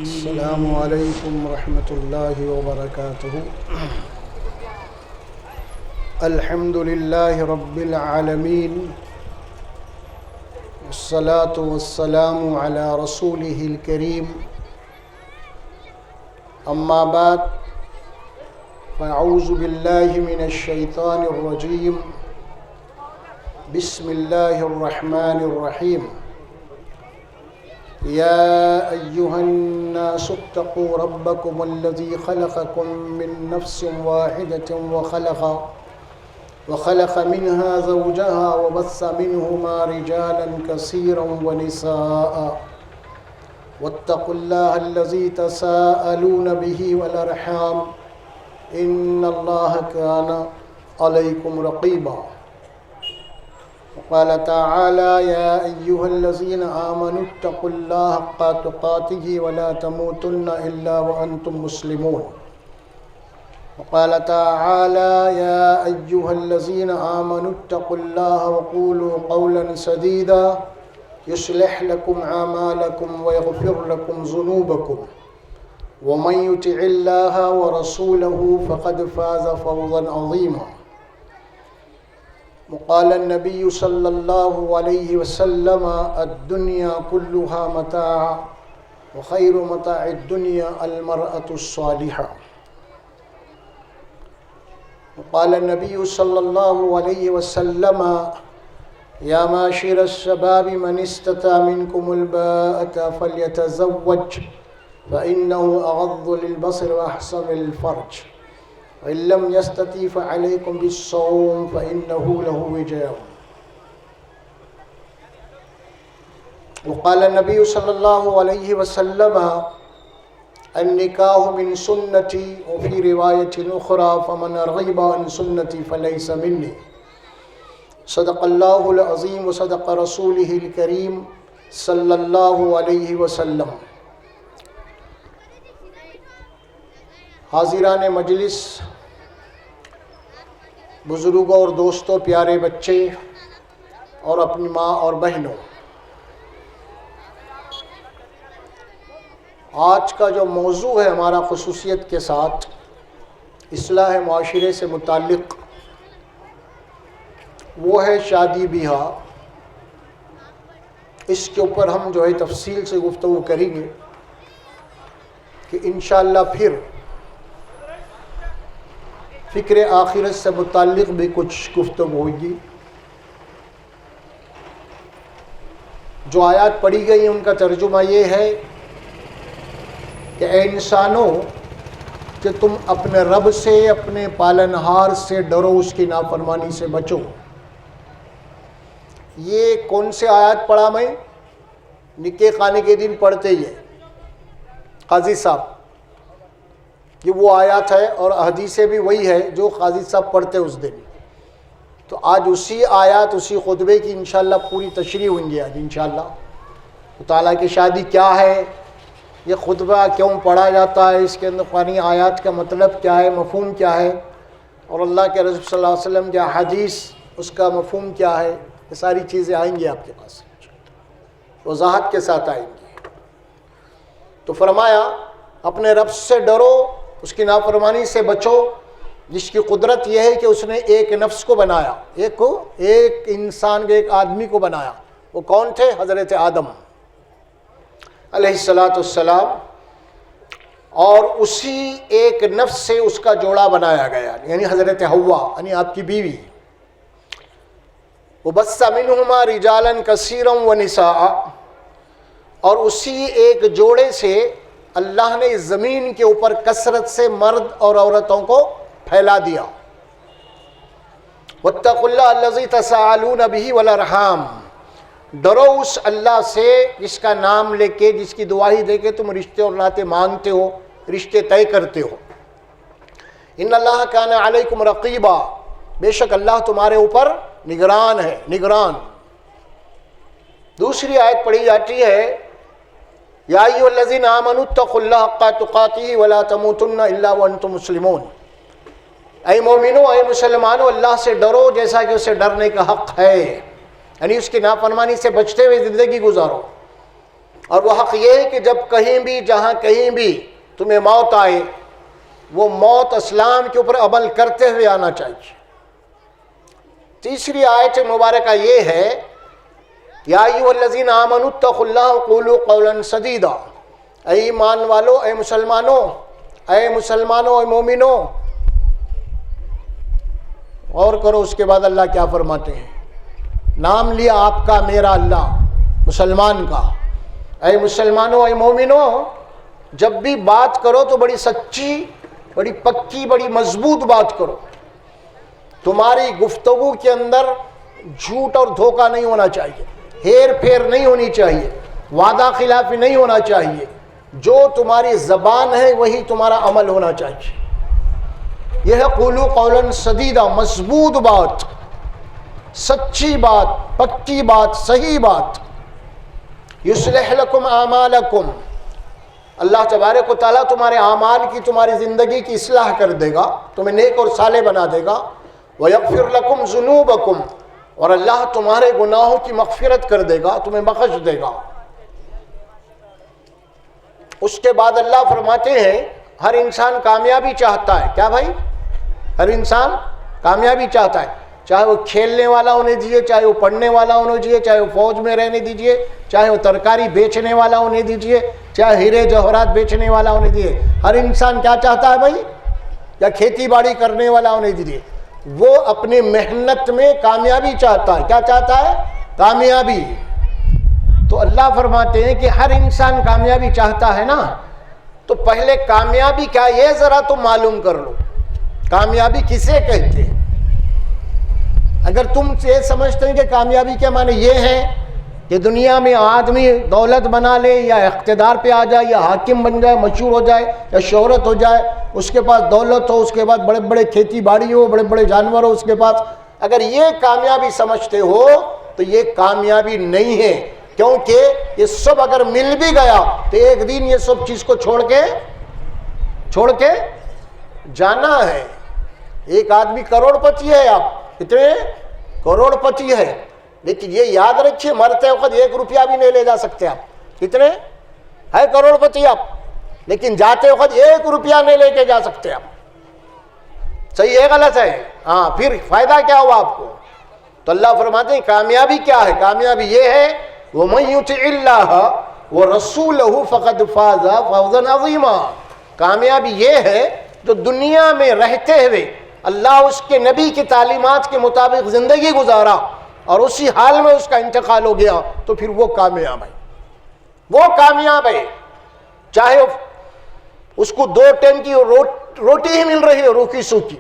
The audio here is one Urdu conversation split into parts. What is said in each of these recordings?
السلام علیکم ورحمۃ اللہ وبرکاتہ۔ الحمد للہ رب العالمین، والصلاة والسلام علی رسولہ الکریم، اما بعد فاعوذ باللہ من الشیطان الرجیم، بسم اللہ الرحمن الرحیم۔ یا ایہا الناس اتقوا ربکم الذی خلقکم من نفس واحدۃ وخلق منها زوجها وبث منهما رجالا كثيرا ونساء واتقوا الله الذي تساءلون به والأرحام إن الله كان عليكم رقيبا۔ وقال تعالى يا أيها الذين آمنوا اتقوا الله حق تقاته ولا تموتن إلا وأنتم مسلمون۔ وقال تعالى يا أيها الذين آمنوا اتقوا الله وقولوا قولا سديدا يصلح لكم أعمالكم ويغفر لكم ذنوبكم ومن يطع الله ورسوله فقد فاز فوزا عظيما۔ وقال النبي صلى الله عليه وسلم الدنيا كلها متاع وخير متاع الدنيا المرأة الصالحة۔ وقال النبي صلى الله عليه وسلم يا معشر الشباب من استطاع منكم الباءة فليتزوج فإنه أغض للبصر وأحسن للفرج وإن لم يستطع فعليكم بالصوم فإنه له وجاء۔ وقال النبي صلى الله عليه وسلم النکاح من سنتی وفي رواية أخرى فمن رغب عن سنتی فليس مني۔ صدق اللہ العظیم وصدق رسولہ الکریم صلی اللہ علیہ وسلم۔ حاضران مجلس، بزرگوں اور دوستوں، پیارے بچے اور اپنی ماں اور بہنوں، آج کا جو موضوع ہے ہمارا خصوصیت کے ساتھ اصلاح معاشرے سے متعلق، وہ ہے شادی بیاہ۔ اس کے اوپر ہم جو ہے تفصیل سے گفتگو کریں گے کہ انشاءاللہ پھر فکر آخرت سے متعلق بھی کچھ گفتگو ہوگی۔ جو آیات پڑھی گئی ہیں ان کا ترجمہ یہ ہے کہ اے انسانوں، کہ تم اپنے رب سے، اپنے پالنہار سے ڈرو، اس کی نافرمانی سے بچو۔ یہ کون سے آیات پڑھا میں؟ نکاح خانے کے دن پڑھتے ہی ہے قاضی صاحب، یہ وہ آیات ہے، اور حدیثیں بھی وہی ہے جو قاضی صاحب پڑھتے اس دن۔ تو آج اسی آیات، اسی خطبے کی انشاءاللہ پوری تشریح ہوئیں گے آج انشاءاللہ تعالیٰ کی شادی کیا ہے، یہ خطبہ کیوں پڑھا جاتا ہے، اس کے اندر قرآنی آیات کا مطلب کیا ہے، مفہوم کیا ہے، اور اللہ کے رسول صلی اللہ علیہ وسلم کی حدیث اس کا مفہوم کیا ہے، یہ ساری چیزیں آئیں گی آپ کے پاس، وضاحت کے ساتھ آئیں گی۔ تو فرمایا اپنے رب سے ڈرو، اس کی نافرمانی سے بچو، جس کی قدرت یہ ہے کہ اس نے ایک نفس کو بنایا، ایک انسان کے، ایک آدمی کو بنایا۔ وہ کون تھے؟ حضرت آدم علیہ السلام، اور اسی ایک نفس سے اس کا جوڑا بنایا گیا، یعنی حضرت حوا، یعنی آپ کی بیوی۔ وَبَثَّ مِنْهُمَا رِجَالًا كَثِيرًا وَنِسَاءً، اور اسی ایک جوڑے سے اللہ نے اس زمین کے اوپر کثرت سے مرد اور عورتوں کو پھیلا دیا۔ وَاتَّقُوا اللَّهَ الَّذِي تَسَاءَلُونَ بِهِ وَالْأَرْحَامَ، ڈرو اس اللہ سے جس کا نام لے کے، جس کی دعائی دے کے تم رشتے اور ناطے مانگتے ہو، رشتے طے کرتے ہو۔ ان اللہ کان علیکم رقیبا، بے شک اللہ تمہارے اوپر نگران ہے، نگران۔ دوسری آیت پڑھی جاتی ہے یا ایھا الذین آمنوا اتقوا اللہ حق تقاتہ ولا تموتن الا وانتم مسلمون، اے مومنو، اے مسلمانوں، اللہ سے ڈرو جیسا کہ اسے ڈرنے کا حق ہے، یعنی اس کی نافرمانی سے بچتے ہوئے زندگی گزارو. اور وہ حق یہ ہے کہ جب کہیں بھی جہاں کہیں بھی تمہیں موت آئے وہ موت اسلام کے اوپر عمل کرتے ہوئے آنا چاہیے. تیسری آیت مبارکہ یہ ہے یا ایھا الذین آمنوا اتقوا اللہ وقولوا قولا سدیدا. اے ایمان والو، اے مسلمانوں، اے مومنوں. غور کرو اس کے بعد اللہ کیا فرماتے ہیں. نام لیا آپ کا میرا اللہ مسلمان کا. اے مسلمانوں، اے مومنوں، جب بھی بات کرو تو بڑی سچی، بڑی پکی، بڑی مضبوط بات کرو. تمہاری گفتگو کے اندر جھوٹ اور دھوکہ نہیں ہونا چاہیے، ہیر پھیر نہیں ہونی چاہیے، وعدہ خلافی نہیں ہونا چاہیے. جو تمہاری زبان ہے وہی تمہارا عمل ہونا چاہیے. یہ ہے قولوا قولا سدیدا، مضبوط بات، سچی بات، پکی بات، صحیح بات. یصلح لکم اعمالکم، اللہ تبارک و تعالیٰ تمہارے اعمال کی، تمہاری زندگی کی اصلاح کر دے گا، تمہیں نیک اور صالح بنا دے گا. وَيَغْفِرْ لَكُمْ ذُنُوبَكُمْ، اور اللہ تمہارے گناہوں کی مغفرت کر دے گا، تمہیں بخش دے گا. اس کے بعد اللہ فرماتے ہیں ہر انسان کامیابی چاہتا ہے. کیا بھائی؟ ہر انسان کامیابی چاہتا ہے، چاہے وہ کھیلنے والا ہونے دیجیے، چاہے وہ پڑھنے والا ہونے دیجیے، چاہے وہ فوج میں رہنے دیجیے، چاہے وہ ترکاری بیچنے والا ہونے دیجیے، چاہے ہیرے جوہرات بیچنے والا ہونے دیجیے. ہر انسان کیا چاہتا ہے بھائی؟ یا کھیتی باڑی کرنے والا ہونے دیجیے، وہ اپنی محنت میں کامیابی چاہتا ہے. کیا چاہتا ہے؟ کامیابی. تو اللہ فرماتے ہیں کہ ہر انسان کامیابی چاہتا ہے نا، تو پہلے کامیابی کیا یہ ذرا تم معلوم کر لو. کامیابی کسے کہتے ہیں؟ اگر تم یہ سمجھتے ہیں کہ کامیابی کے معنی یہ ہے کہ دنیا میں آدمی دولت بنا لے یا اقتدار پہ آ جائے یا حاکم بن جائے، مشہور ہو جائے یا شہرت ہو جائے، اس کے پاس دولت ہو، اس کے بعد بڑے بڑے کھیتی باڑی ہو، بڑے بڑے جانور ہو اس کے پاس، اگر یہ کامیابی سمجھتے ہو تو یہ کامیابی نہیں ہے. کیونکہ یہ سب اگر مل بھی گیا تو ایک دن یہ سب چیز کو چھوڑ کے جانا ہے. ایک آدمی کروڑ پتی ہے، آپ کتنے کروڑ پتی ہے، لیکن یہ یاد رکھیے مرتے وقت 1 روپیہ بھی نہیں لے جا سکتے. آپ کتنے ہے کروڑ پتی آپ، لیکن جاتے وقت 1 روپیہ نہیں لے کے جا سکتے. آپ صحیح ہے غلط ہے؟ ہاں، پھر فائدہ کیا ہوا آپ کو؟ تو اللہ فرماتے ہیں کامیابی کیا ہے؟ کامیابی یہ ہے وَمَن يُطِعِ اللَّهَ وَرَسُولَهُ فَقَدْ فَازَ فَوْزًا عَظِيمًا. کامیابی یہ ہے جو دنیا میں رہتے ہوئے اللہ اس کے نبی کی تعلیمات کے مطابق زندگی گزارا اور اسی حال میں اس کا انتقال ہو گیا، تو پھر وہ کامیاب ہے. وہ کامیاب ہے، چاہے اس کو 2 ٹائم کی روٹی ہی مل رہی ہے روکھی سوکھی،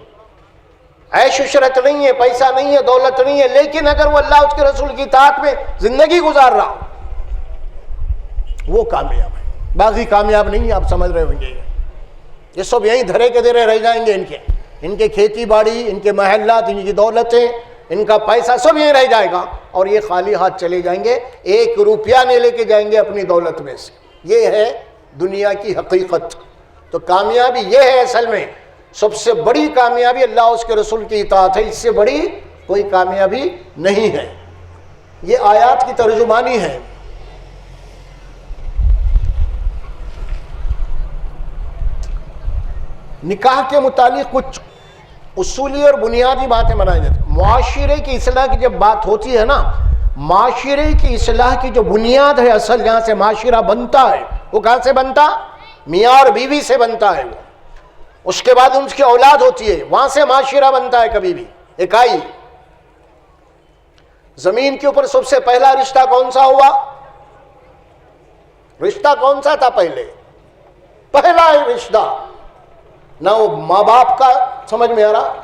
عیش عشرت نہیں ہے، پیسہ نہیں ہے، دولت نہیں ہے، لیکن اگر وہ اللہ اس کے رسول کی اطاعت میں زندگی گزار رہا وہ کامیاب ہے. باقی کامیاب نہیں ہے. آپ سمجھ رہے ہوں گے یہ سب یہیں دھرے کے دھرے رہ جائیں گے. ان کے کھیتی باڑی، ان کے محلات، ان کی دولتیں، ان کا پیسہ سب یہیں رہ جائے گا اور یہ خالی ہاتھ چلے جائیں گے. 1 روپیہ نہیں لے کے جائیں گے اپنی دولت میں سے. یہ ہے دنیا کی حقیقت. تو کامیابی یہ ہے، اصل میں سب سے بڑی کامیابی اللہ اس کے رسول کی اطاعت ہے. اس سے بڑی کوئی کامیابی نہیں ہے. یہ آیات کی ترجمانی ہے. نکاح کے متعلق کچھ اصولی اور بنیادی باتیں بنائی جاتی ہیں. معاشرے کی اصلاح کی جب بات ہوتی ہے نا، معاشرے کی اصلاح کی جو بنیاد ہے، اصل جہاں سے معاشرہ بنتا ہے وہ کہاں سے بنتا؟ میاں اور بیوی سے بنتا ہے. وہ اس کے بعد ان کی اولاد ہوتی ہے، وہاں سے معاشرہ بنتا ہے. کبھی بھی اکائی زمین کے اوپر سب سے پہلا رشتہ کون سا ہوا؟ رشتہ کون سا تھا پہلے؟ پہلا رشتہ نہ وہ ماں باپ کا سمجھ میں آ رہا،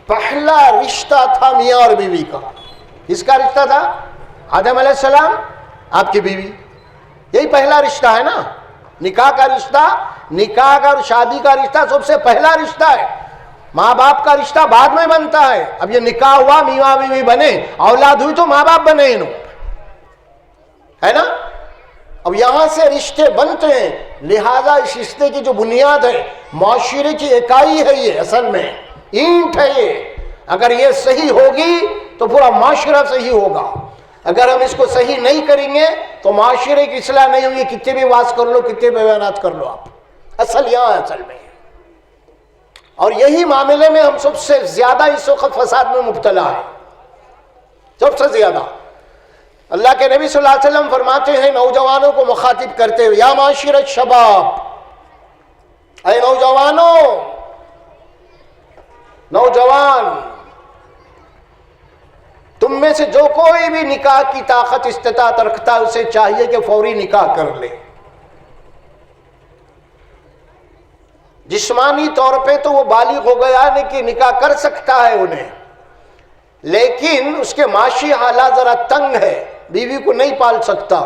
پہلا رشتہ تھا میاں اور بیوی کا. کس کا رشتہ تھا؟ آدم علیہ السلام، آپ کی بیوی. یہی پہلا رشتہ ہے نا. نکاح کا رشتہ، نکاح کا اور شادی کا رشتہ سب سے پہلا رشتہ ہے. ماں باپ کا رشتہ بعد میں بنتا ہے. اب یہ نکاح ہوا، میاں بیوی بنے، اولاد ہوئی تو ماں باپ بنے انہوں، ہے نا. اب یہاں سے رشتے بنتے ہیں، لہذا اس رشتے کی جو بنیاد ہے معاشرے کی اکائی ہے، یہ اصل میں اینٹ ہے. یہ اگر یہ صحیح ہوگی تو پورا معاشرہ صحیح ہوگا. اگر ہم اس کو صحیح نہیں کریں گے تو معاشرے کی اصلاح نہیں ہوگی. کتنے بھی واز کر لو, کتنے بھی بیانات کر لو آپ, اصل یہاں اصل میں. اور یہی معاملے میں ہم سب سے زیادہ اس وقت فساد میں مبتلا ہے, سب سے زیادہ. اللہ کے نبی صلی اللہ علیہ وسلم فرماتے ہیں نوجوانوں کو مخاطب کرتے ہوئے, یا معاشر الشباب, اے نوجوانوں, نوجوان, تم میں سے جو کوئی بھی نکاح کی طاقت استطاعت رکھتا ہے اسے چاہیے کہ فوری نکاح کر لے. جسمانی طور پہ تو وہ بالغ ہو گیا ہے کہ نکاح کر سکتا ہے انہیں, لیکن اس کے معاشی حالات ذرا تنگ ہے, بیوی کو نہیں پال سکتا.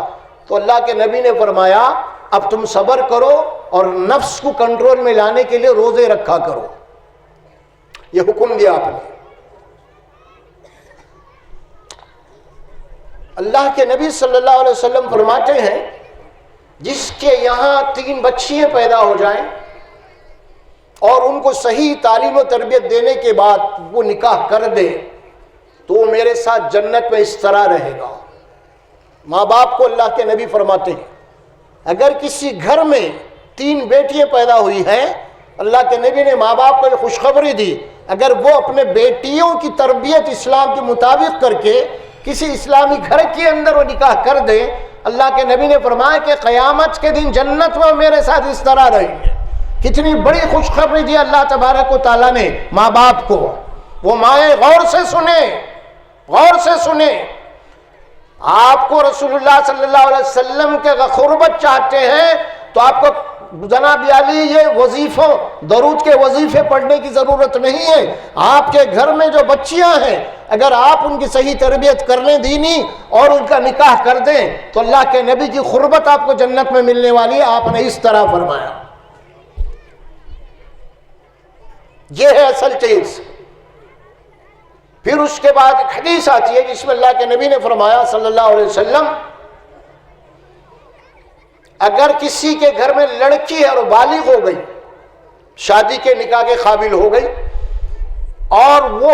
تو اللہ کے نبی نے فرمایا اب تم صبر کرو اور نفس کو کنٹرول میں لانے کے لیے روزے رکھا کرو. یہ حکم دیا آپ نے. اللہ کے نبی صلی اللہ علیہ وسلم فرماتے ہیں جس کے یہاں 3 بچیاں پیدا ہو جائیں اور ان کو صحیح تعلیم و تربیت دینے کے بعد وہ نکاح کر دے تو وہ میرے ساتھ جنت میں اس طرح رہے گا. ماں باپ کو اللہ کے نبی فرماتے ہیں اگر کسی گھر میں 3 بیٹیاں پیدا ہوئی ہیں, اللہ کے نبی نے ماں باپ کو یہ خوشخبری دی, اگر وہ اپنے بیٹیوں کی تربیت اسلام کے مطابق کر کے کسی اسلامی گھر کے اندر وہ نکاح کر دے, اللہ کے نبی نے فرمایا کہ قیامت کے دن جنت میں میرے ساتھ اس طرح رہیں گے. کتنی بڑی خوشخبری دی اللہ تبارک و تعالیٰ نے ماں باپ کو. وہ مائیں غور سے سنیں, غور سے سنیں. آپ کو رسول اللہ صلی اللہ علیہ وسلم کے قربت چاہتے ہیں تو آپ کو جناب علی یہ وظیفوں درود کے وظیفے پڑھنے کی ضرورت نہیں ہے. آپ کے گھر میں جو بچیاں ہیں اگر آپ ان کی صحیح تربیت کرنے دینی اور ان کا نکاح کر دیں تو اللہ کے نبی کی قربت آپ کو جنت میں ملنے والی ہے. آپ نے اس طرح فرمایا. یہ ہے اصل چیز. پھر اس کے بعد ایک حدیث آتی ہے جس میں اللہ کے نبی نے فرمایا صلی اللہ علیہ وسلم اگر کسی کے گھر میں لڑکی ہے اور بالغ ہو گئی, شادی کے نکاح کے قابل ہو گئی, اور وہ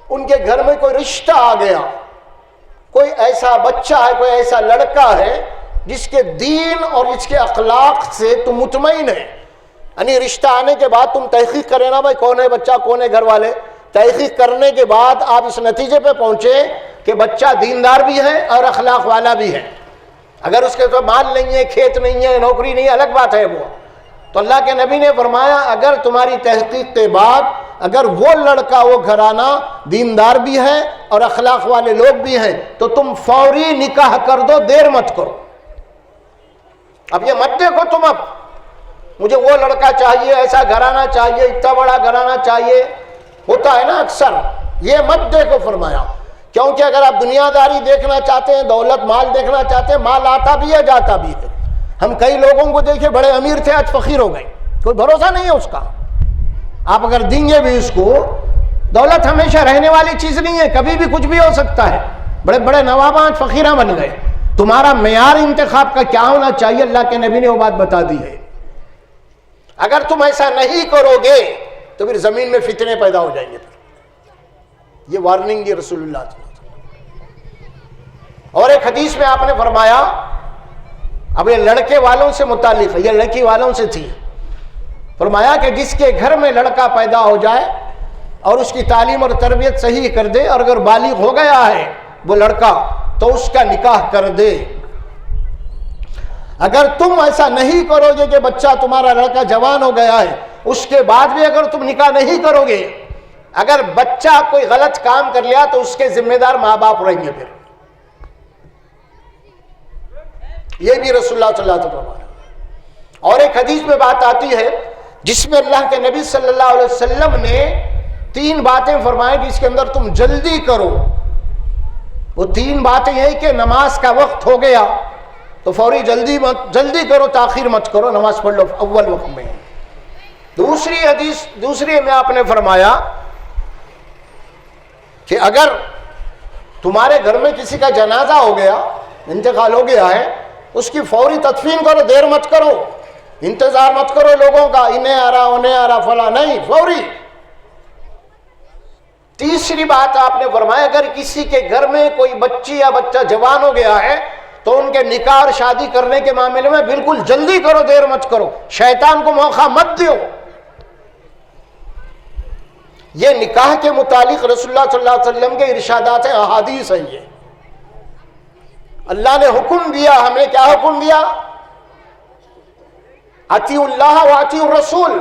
ان کے گھر میں کوئی رشتہ آ گیا, کوئی ایسا بچہ ہے, کوئی ایسا لڑکا ہے جس کے دین اور جس کے اخلاق سے تم مطمئن ہے, یعنی رشتہ آنے کے بعد تم تحقیق کرے نا بھائی کون ہے بچہ, کون ہے گھر والے, تحقیق کرنے کے بعد آپ اس نتیجے پہ پہنچے کہ بچہ دیندار بھی ہے اور اخلاق والا بھی ہے. اگر اس کے تو مال نہیں ہے, کھیت نہیں ہے, نوکری نہیں ہے, الگ بات ہے وہ. تو اللہ کے نبی نے فرمایا اگر تمہاری تحقیق کے بعد اگر وہ لڑکا وہ گھرانہ دیندار بھی ہے اور اخلاق والے لوگ بھی ہیں تو تم فوری نکاح کر دو, دیر مت کرو. اب یہ مت دیکھو تم اب مجھے وہ لڑکا چاہیے, ایسا گھرانہ چاہیے, اتنا بڑا گھرانہ چاہیے, ہوتا ہے نا اکثر, یہ مت دیکھو فرمایا. کیونکہ اگر آپ دنیا داری دیکھنا چاہتے ہیں, دولت مال دیکھنا چاہتے ہیں, مال آتا بھی ہے جاتا بھی ہے. ہم کئی لوگوں کو دیکھے بڑے امیر تھے آج فقیر ہو گئے, کوئی بھروسہ نہیں ہے اس کا. آپ اگر دیں گے بھی اس کو, دولت ہمیشہ رہنے والی چیز نہیں ہے, کبھی بھی کچھ بھی ہو سکتا ہے. بڑے بڑے نواب آج فقیراں بن گئے. تمہارا معیار انتخاب کا کیا ہونا چاہیے اللہ کے نبی نے وہ بات بتا دی ہے. اگر تم ایسا نہیں کرو گے تو پھر زمین میں فتنے پیدا ہو جائیں گے. یہ وارننگ یہ رسول اللہ صلی اللہ علیہ وسلم. اور ایک حدیث میں آپ نے فرمایا, اب یہ لڑکے والوں سے متعلق ہے, یہ لڑکی والوں سے تھی, فرمایا کہ جس کے گھر میں لڑکا پیدا ہو جائے اور اس کی تعلیم اور تربیت صحیح کر دے, اور اگر بالغ ہو گیا ہے وہ لڑکا تو اس کا نکاح کر دے. اگر تم ایسا نہیں کرو گے کہ بچہ تمہارا لڑکا جوان ہو گیا ہے, اس کے بعد بھی اگر تم نکاح نہیں کرو گے, اگر بچہ کوئی غلط کام کر لیا تو اس کے ذمہ دار ماں باپ رہیں گے. پھر یہ بھی رسول اللہ صلی اللہ علیہ وسلم. اور ایک حدیث میں بات آتی ہے جس میں اللہ کے نبی صلی اللہ علیہ وسلم نے 3 باتیں فرمائیں جس کے اندر تم جلدی کرو. وہ 3 باتیں یہ کہ نماز کا وقت ہو گیا تو فوری جلدی کرو, تاخیر مت کرو, نماز پڑھ لو اول وقت میں. دوسری میں آپ نے فرمایا کہ اگر تمہارے گھر میں کسی کا جنازہ ہو گیا, انتقال ہو گیا ہے, اس کی فوری تدفین کرو, دیر مت کرو, انتظار مت کرو لوگوں کا, انہیں آ رہا انہیں آ رہا فلاں نہیں, فوری. تیسری بات آپ نے فرمایا اگر کسی کے گھر میں کوئی بچی یا بچہ جوان ہو گیا ہے تو ان کے نکاح اور شادی کرنے کے معاملے میں بالکل جلدی کرو، دیر مت کرو، شیطان کو موقع مت دیو۔ یہ نکاح کے متعلق رسول اللہ صلی اللہ علیہ وسلم کے ارشادات ہیں، احادیث ہیں۔ یہ اللہ نے حکم دیا، ہمیں کیا حکم دیا؟ اطیعوا اللہ و اطیعوا الرسول،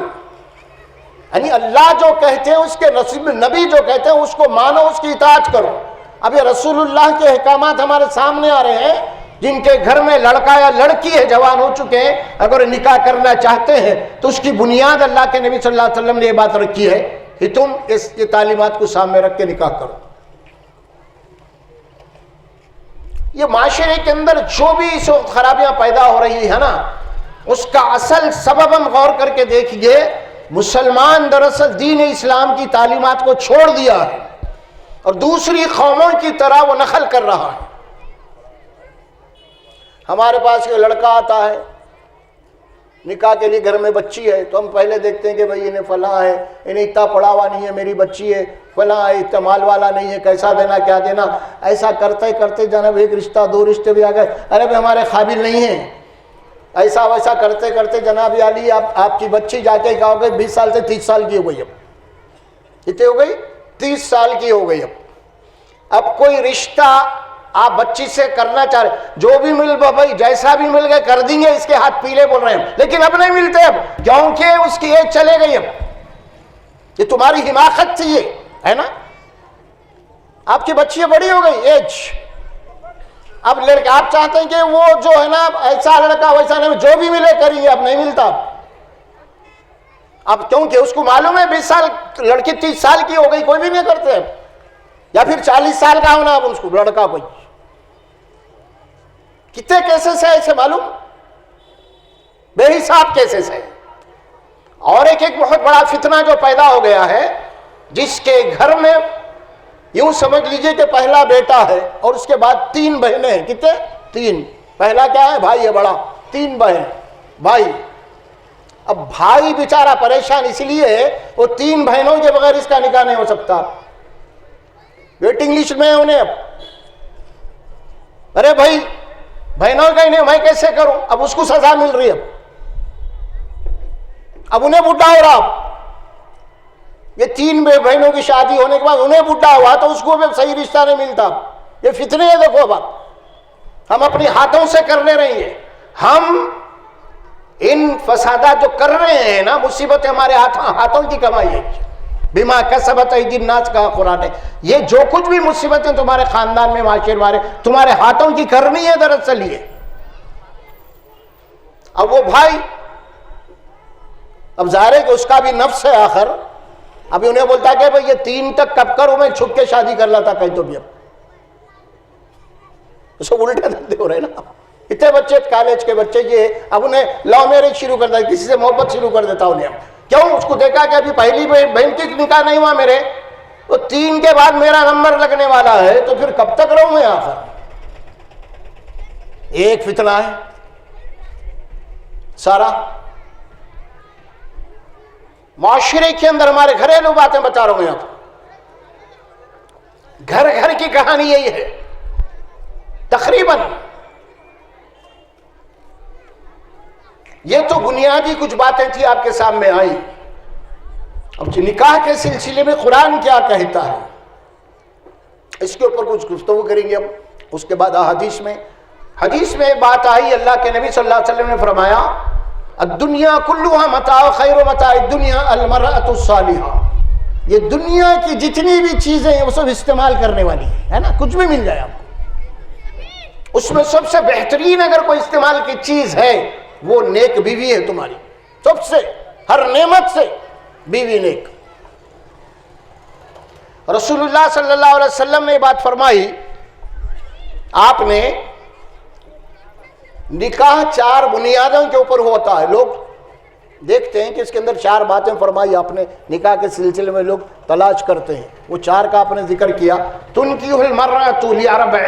یعنی اللہ جو کہتے ہیں اس کے نبی جو کہتے ہیں اس کو مانو، اس کی اطاعت کرو۔ اب یہ رسول اللہ کے احکامات ہمارے سامنے آ رہے ہیں، جن کے گھر میں لڑکا یا لڑکی ہے، جوان ہو چکے ہیں، اگر نکاح کرنا چاہتے ہیں تو اس کی بنیاد اللہ کے نبی صلی اللہ علیہ وسلم نے یہ بات رکھی ہے کہ تم یہ تعلیمات کو سامنے رکھ کے نکاح کرو۔ یہ معاشرے کے اندر جو بھی اس وقت خرابیاں پیدا ہو رہی ہے نا، اس کا اصل سبب ہم غور کر کے دیکھیے، مسلمان دراصل دین اسلام کی تعلیمات کو چھوڑ دیا ہے اور دوسری قوموں کی طرح وہ نقل کر رہا ہے۔ ہمارے پاس یہ لڑکا آتا ہے، نکاح کے لیے گھر میں بچی ہے تو ہم پہلے دیکھتے ہیں کہ بھئی انہیں فلاں ہے، انہیں اتنا پڑھا ہوا نہیں ہے، میری بچی ہے، فلاں ہے، اتنا مال والا نہیں ہے، کیسا دینا کیا دینا، ایسا کرتے کرتے جناب ایک رشتہ دو رشتے بھی آ گئے، ارے بھائی ہمارے قابل نہیں ہیں، ایسا ویسا کرتے کرتے جناب علی آپ کی بچی جا کے کہا ہو گئی 20 سال سے 30 سال کی ہو گئی، اب کتنے ہو گئی؟ 30 سال کی ہو گئی۔ اب کوئی رشتہ آپ بچی سے کرنا چاہ رہے، جو بھی مل بھائی جیسا بھی مل گئے کر دیں گے، اس کے ہاتھ پیلے بول رہے ہیں، لیکن اب نہیں ملتے، اب کیونکہ اس کی ایج چلے گئی۔ اب یہ تمہاری حماقت تھی، یہ ہے نا، آپ کی بچی بڑی ہو گئی ایج، اب لڑکے آپ چاہتے ہیں کہ وہ جو ہے نا ایسا لڑکا ویسا نہیں، جو بھی ملے کریں گے، اب نہیں ملتا۔ اب کیونکہ اس کو معلوم ہے 20 سال لڑکی 30 سال کی ہو گئی، کوئی بھی نہیں کرتے، یا پھر 40 سال کا ہونا اب اس کو لڑکا کوئی۔ کتنے کیسز ہے ایسے معلوم؟ بے حساب کیسز ہے۔ اور ایک بہت بڑا فتنہ جو پیدا ہو گیا ہے، جس کے گھر میں یوں سمجھ لیجئے کہ پہلا بیٹا ہے اور اس کے بعد 3 بہنیں ہیں، کتنے؟ 3۔ پہلا کیا ہے؟ بھائی ہے بڑا، 3 بہن بھائی۔ اب بھائی بیچارہ پریشان اس لیے وہ 3 بہنوں کے بغیر اس کا نکاح نہیں ہو سکتا، ویٹنگ لسٹ میں انہیں۔ ارے بھائی بہنوں کا ہی نہیں، میں کیسے کروں؟ اب اس کو سزا مل رہی ہے، اب انہیں بڈھا ہو رہا۔ یہ 3 بہنوں کی شادی ہونے کے بعد انہیں بڈھا ہوا تو اس کو بھی صحیح رشتہ نہیں ملتا۔ یہ فتنے ہیں، دیکھو اب ہم اپنی ہاتھوں سے کر لے رہے ہیں، ہم ان فسادات جو کر رہے ہیں نا، مصیبتیں ہمارے ہاتھوں کی کمائی ہے۔ بما کسبت ایدی الناس کا قرآن ہے، یہ جو کچھ بھی مصیبتیں تمہارے خاندان میں معاشرے تمہارے ہاتھوں کی کرنی ہے دراصل یہ۔ اب وہ بھائی، اب ظاہر ہے کہ اس کا بھی نفس ہے آخر، ابھی انہیں بولتا کہ بھئی یہ 3 تک کب کروں، میں چھپ کے شادی کر لیتا کہیں تو بھی۔ اب اس کو الٹے دھندے ہو رہے نا، اتنے بچے کالج کے بچے یہ اب انہیں لو میرج شروع کر دیتا، کسی سے محبت شروع کر دیتا انہیں۔ اب کیوں؟ اس کو دیکھا کہ ابھی پہلی بہن کی نکاح نہیں ہوا میرے، تو 3 کے بعد میرا نمبر لگنے والا ہے، تو پھر کب تک رہوں میں آخر؟ ایک فتنہ ہے سارا معاشرے کے اندر۔ ہمارے گھریلو باتیں بتا رہا ہوں میں آپ، گھر گھر کی کہانی یہی ہے تقریباً۔ یہ تو بنیادی کچھ باتیں تھی آپ کے سامنے آئی۔ اب نکاح کے سلسلے میں قرآن کیا کہتا ہے، اس کے اوپر کچھ گفتگو کریں گے۔ اب اس کے بعد حدیث میں بات آئی، اللہ کے نبی صلی اللہ علیہ وسلم نے فرمایا الدنیا کلها متاع، خیر متاع الدنیا المرأة الصالحہ۔ یہ دنیا کی جتنی بھی چیزیں ہیں وہ سب استعمال کرنے والی ہے نا، کچھ بھی مل جائے آپ کو، اس میں سب سے بہترین اگر کوئی استعمال کی چیز ہے وہ نیک بیوی ہے تمہاری، سب سے ہر نعمت سے بیوی نیک۔ رسول اللہ صلی اللہ علیہ وسلم نے یہ بات فرمائی، آپ نے نکاح 4 بنیادوں کے اوپر ہوتا ہے۔ لوگ دیکھتے ہیں کہ اس کے اندر 4 باتیں فرمائی آپ نے، نکاح کے سلسلے میں لوگ تلاش کرتے ہیں، وہ 4 کا آپ نے ذکر کیا۔ تنکیح المرأۃ لأربع،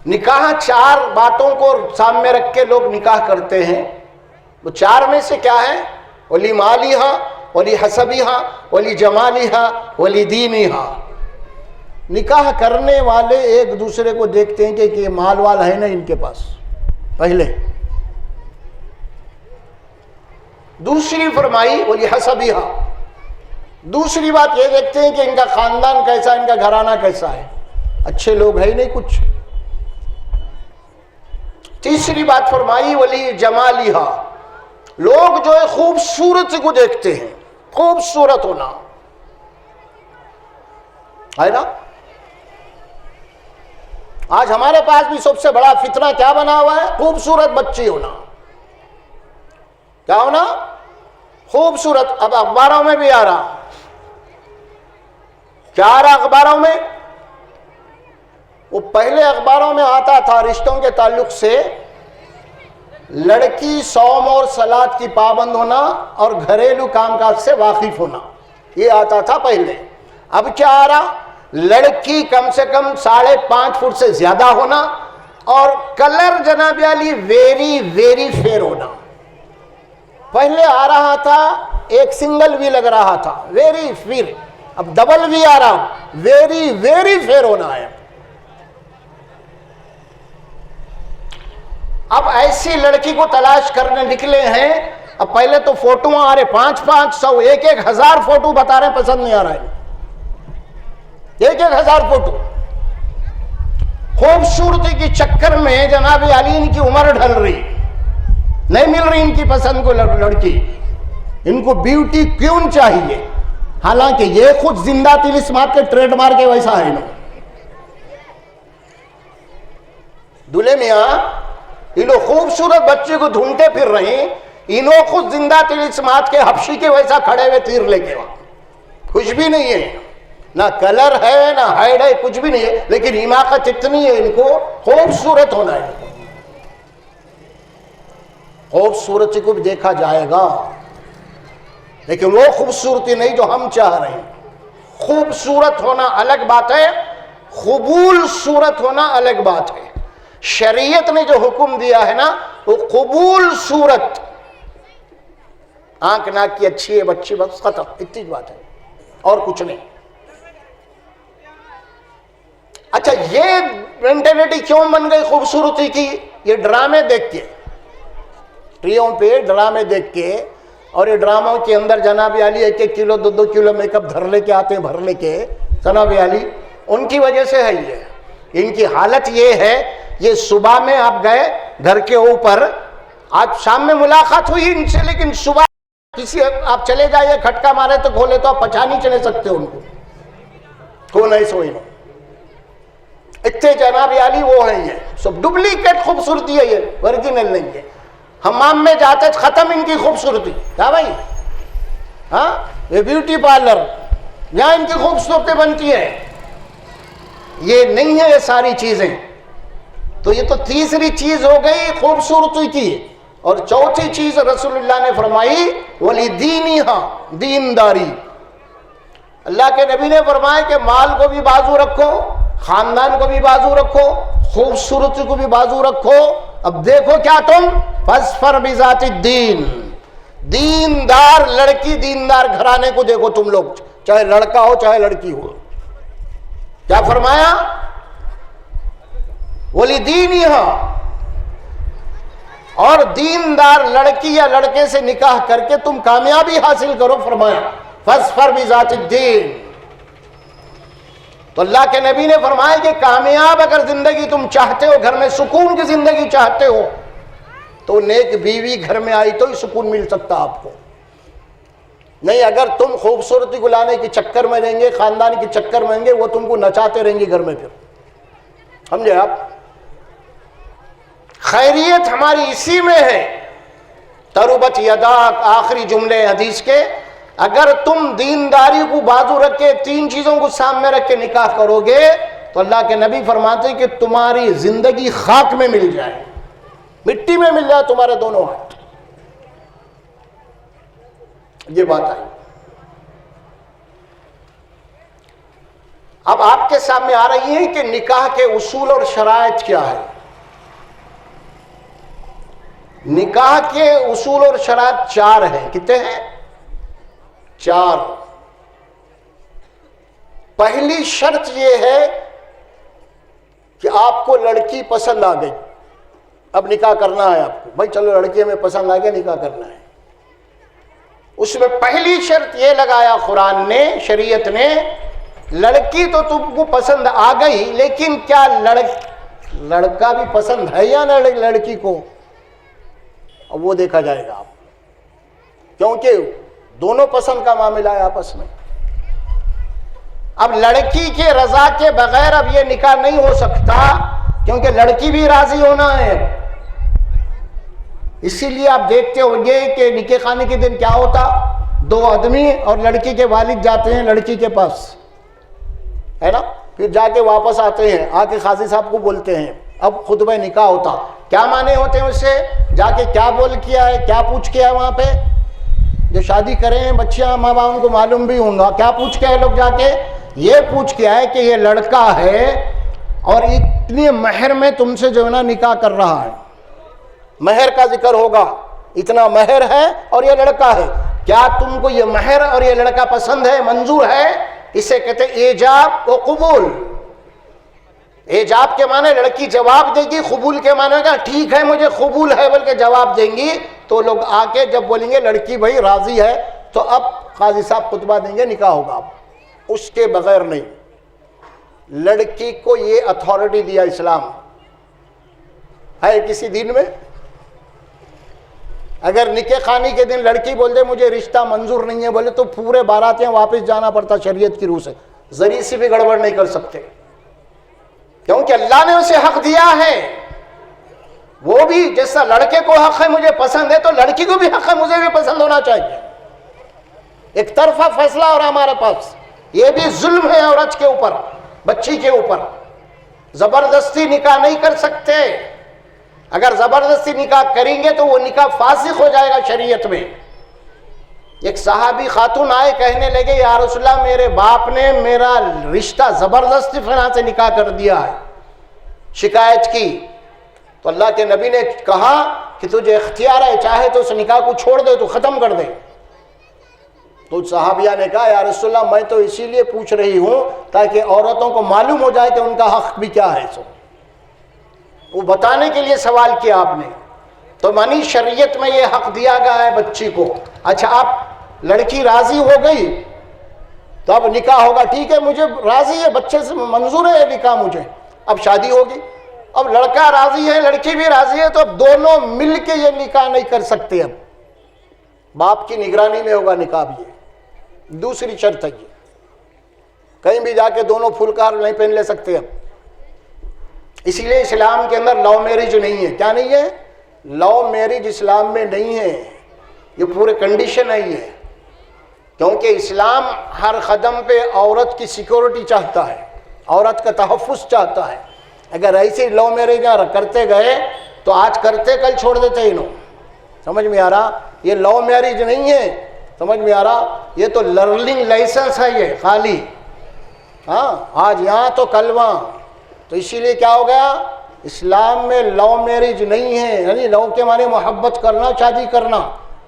نکاح 4 باتوں کو سامنے رکھ کے لوگ نکاح کرتے ہیں۔ وہ 4 میں سے کیا ہے؟ ولمالہا، وَلِحَسَبِهَا وَلِجَمَالِهَا وَلِدِينِهَا. نکاح کرنے والے ایک دوسرے کو دیکھتے ہیں کہ یہ مال وال ہے نا ان کے پاس پہلے. دوسری فرمائی وَلِحَسَبِهَا, دوسری بات یہ دیکھتے ہیں کہ ان کا خاندان کیسا, ان کا گھرانہ کیسا ہے, اچھے لوگ ہیں نہیں کچھ. تیسری بات فرمائی وَلِجَمَالِهَا, لوگ جو ہے خوبصورتی کو دیکھتے ہیں, خوبصورت ہونا ہے نا. آج ہمارے پاس بھی سب سے بڑا فتنہ کیا بنا ہوا ہے؟ خوبصورت بچی ہونا. کیا ہونا؟ خوبصورت. اب اخباروں میں بھی آ رہا, کیا آ رہا اخباروں میں؟ وہ پہلے اخباروں میں آتا تھا رشتوں کے تعلق سے لڑکی صوم اور صلاۃ کی پابند ہونا اور گھریلو کام کاج سے واقف ہونا, یہ آتا تھا پہلے. اب کیا آ رہا؟ لڑکی کم سے کم 5.5 فٹ سے زیادہ ہونا اور کلر جناب علی ویری ویری فیئر ہونا. پہلے آ رہا تھا ایک سنگل وی لگ رہا تھا ویری فیئر, اب ڈبل وی آ رہا ویری ویری فیئر ہونا ہے. اب ایسی لڑکی کو تلاش کرنے نکلے ہیں. اب پہلے تو فوٹو آ رہے 500 1,000 فوٹو بتا رہے ہیں, پسند نہیں آ رہا ہے. 1,000 فوٹو. خوبصورتی کی چکر میں جناب علی ان کی عمر ڈھل رہی, نہیں مل رہی ان کی پسند کو لڑکی. ان کو بیوٹی کیون چاہیے, حالانکہ یہ خود زندہ طلسمات کے ٹریڈ مارک کے ویسا ہے. دولے میاں انہوں خوبصورت بچے کو ڈھونڈتے پھر رہے ہیں, انہوں خود زندہ طلسمات کے حبشی کے ویسا کھڑے ہوئے تیر لے کے وہاں. کچھ بھی نہیں ہے, نہ کلر ہے نہ ہائٹ ہے, کچھ بھی نہیں ہے, لیکن حماقت اتنی ہے ان کو خوبصورت ہونا ہے. خوبصورتی کو بھی دیکھا جائے گا لیکن وہ خوبصورتی نہیں جو ہم چاہ رہے ہیں. خوبصورت ہونا الگ بات ہے, قبول صورت ہونا الگ بات ہے. شریعت نے جو حکم دیا ہے نا وہ قبول صورت, آنکھ ناک کی اچھی ہے بچی, بس ختم, اتنی بات ہے اور کچھ نہیں. اچھا یہ مینٹلٹی کیوں بن گئی خوبصورتی کی؟ یہ ڈرامے دیکھ کے, ٹیوں پہ ڈرامے دیکھ کے, اور یہ ڈراموں کے اندر جناب علی 1 کلو 2 کلو میک اپ دھر لے کے آتے ہیں, بھر لے کے جناب علی, ان کی وجہ سے ہے یہ. ان کی حالت یہ ہے, یہ صبح میں آپ گئے گھر کے اوپر, آج شام میں ملاقات ہوئی ان سے, لیکن صبح کسی آپ چلے جائیے کھٹکا مارے تو کھولے تو آپ پہچان نہیں چلے سکتے ان کو, کون ہے سوئی نو. اتنے جناب علی وہ ہیں, یہ سب ڈپلیکیٹ خوبصورتی ہے, یہ ورجنل نہیں ہے. حمام میں جاتے ختم ان کی خوبصورتی. کیا بھائی, ہاں یہ بیوٹی پارلر یہاں ان کی خوبصورتی بنتی ہے, یہ نہیں ہے یہ ساری چیزیں. تو یہ تو تیسری چیز ہو گئی خوبصورتی کی. اور چوتھی چیز رسول اللہ نے فرمائی وَلِدِينِهَا, دینداری. اللہ کے نبی نے فرمایا کہ مال کو بھی بازو رکھو, خاندان کو بھی بازو رکھو, خوبصورتی کو بھی بازو رکھو. اب دیکھو کیا تم فَاظْفَرْ بِذَاتِ الدِّينِ, دیندار لڑکی, دیندار گھرانے کو دیکھو تم لوگ, چاہے لڑکا ہو چاہے لڑکی ہو. کیا فرمایا؟ وَلِدِينِهَا, اور دیندار لڑکی یا لڑکے سے نکاح کر کے تم کامیابی حاصل کرو. فرمایا فَاظْفَرْ بِذَاتِ الدِّينِ. تو اللہ کے نبی نے فرمایا کہ کامیاب اگر زندگی تم چاہتے ہو, گھر میں سکون کی زندگی چاہتے ہو, تو نیک بیوی گھر میں آئی تو ہی سکون مل سکتا آپ کو. نہیں اگر تم خوبصورتی کو لانے کے چکر میں رہیں گے, خاندان کے چکر میں رہیں گے, وہ تم کو نچاتے رہیں گے گھر میں. پھر سمجھے آپ, خیریت ہماری اسی میں ہے. تربت یداک, آخری جملے حدیث کے, اگر تم دینداری کو بازو رکھ کے 3 چیزوں کو سامنے رکھ کے نکاح کرو گے تو اللہ کے نبی فرماتے ہیں کہ تمہاری زندگی خاک میں مل جائے, مٹی میں مل جائے تمہارے دونوں ہاتھ. یہ بات آئی. اب آپ کے سامنے آ رہی ہے کہ نکاح کے اصول اور شرائط کیا ہے. نکاح کے اصول اور شرائط 4 ہیں. کتنے ہیں؟ 4. پہلی شرط یہ ہے کہ آپ کو لڑکی پسند آ گئی، اب نکاح کرنا ہے آپ کو، بھائی چلو لڑکی ہمیں پسند آ گیا، نکاح کرنا ہے. اس میں پہلی شرط یہ لگایا قرآن نے، شریعت نے، لڑکی تو تم کو پسند آ گئی، لیکن کیا لڑکا بھی پسند ہے یا نہ لڑکی کو؟ اب وہ دیکھا جائے گا آپ، کیونکہ دونوں پسند کا معاملہ ہے آپس میں. اب لڑکی کے رضا کے بغیر اب یہ نکاح نہیں ہو سکتا، کیونکہ لڑکی بھی راضی ہونا ہے. اسی لیے آپ دیکھتے ہوں گے کہ نکاح خانے کے دن کیا ہوتا، 2 آدمی اور لڑکی کے والد جاتے ہیں لڑکی کے پاس، ہے نا، پھر جا کے واپس آتے ہیں، آ کے قاضی صاحب کو بولتے ہیں، اب خطبہ نکاح ہوتا. کیا معنی ہوتے ہیں اس سے؟ جا کے کیا بول کیا ہے، کیا پوچھ کیا ہے وہاں پہ؟ جو شادی کرے ہیں بچیاں، ماں باپ ان کو معلوم بھی ہوں گا، کیا پوچھ کے لوگ جا کے یہ پوچھ کے آئے کہ یہ لڑکا ہے اور اتنی مہر میں تم سے جو ہے نا نکاح کر رہا ہے. مہر کا ذکر ہوگا، اتنا مہر ہے اور یہ لڑکا ہے، کیا تم کو یہ مہر اور یہ لڑکا پسند ہے، منظور ہے؟ اسے کہتے ہیں ایجاب و قبول. ایجاب کے معنی لڑکی جواب دے گی، قبول کے معنی کا ٹھیک ہے مجھے قبول ہے بلکہ جواب دیں گی. تو لوگ آ کے جب بولیں گے لڑکی بھائی راضی ہے، تو اب قاضی صاحب خطبہ دیں گے، نکاح ہوگا. اب اس کے بغیر نہیں. لڑکی کو یہ اتھارٹی دیا اسلام ہے کسی دین میں؟ اگر نکاح خانی کے دن لڑکی بول دے مجھے رشتہ منظور نہیں ہے بولے تو پورے باراتیاں واپس جانا پڑتا شریعت کی روح سے، ذریعے سے بھی گڑبڑ نہیں کر سکتے، کیونکہ اللہ نے اسے حق دیا ہے. وہ بھی جیسا لڑکے کو حق ہے مجھے پسند ہے، تو لڑکی کو بھی حق ہے مجھے بھی پسند ہونا چاہیے. ایک طرفہ فیصلہ ہو رہا ہمارے پاس، یہ بھی ظلم ہے عورت کے اوپر، بچی کے اوپر. زبردستی نکاح نہیں کر سکتے، اگر زبردستی نکاح کریں گے تو وہ نکاح فاسق ہو جائے گا شریعت میں. ایک صحابی خاتون آئے، کہنے لگے یا رسول اللہ میرے باپ نے میرا رشتہ زبردستی فلاں سے نکاح کر دیا ہے، شکایت کی. تو اللہ کے نبی نے کہا کہ تجھے اختیار ہے، چاہے تو اس نکاح کو چھوڑ دے، تو ختم کر دے. تو صحابیہ نے کہا یا رسول اللہ میں تو اسی لیے پوچھ رہی ہوں تاکہ عورتوں کو معلوم ہو جائے کہ ان کا حق بھی کیا ہے. سو وہ بتانے کے لیے سوال کیا آپ نے. تو مانی شریعت میں یہ حق دیا گیا ہے بچی کو. اچھا آپ لڑکی راضی ہو گئی تو اب نکاح ہوگا، ٹھیک ہے مجھے راضی ہے، بچے سے منظور ہے یہ نکاح مجھے، اب شادی ہوگی. اب لڑکا راضی ہے لڑکی بھی راضی ہے، تو اب دونوں مل کے یہ نکاح نہیں کر سکتے، اب باپ کی نگرانی میں ہوگا نکاح بھی. یہ دوسری شرط ہے، یہ کہیں بھی جا کے دونوں پھولکار نہیں پہن لے سکتے. اب اسی لیے اسلام کے اندر لو میرج نہیں ہے. کیا نہیں ہے؟ لو میرج اسلام میں نہیں ہے. یہ پورے کنڈیشن ہے یہ، کیونکہ اسلام ہر قدم پہ عورت کی سیکورٹی چاہتا ہے، عورت کا تحفظ چاہتا ہے. اگر ایسی لو میرج کرتے گئے تو آج کرتے کل چھوڑ دیتے انہوں. سمجھ میں آ رہا؟ یہ لو میرج نہیں ہے، سمجھ میں آ رہا؟ یہ تو لرننگ لائسنس ہے یہ خالی. ہاں آج یہاں تو کل وہاں. تو اسی لیے کیا ہو گیا، اسلام میں لو میرج نہیں ہے، یعنی لو کے معنی محبت کرنا، شادی کرنا.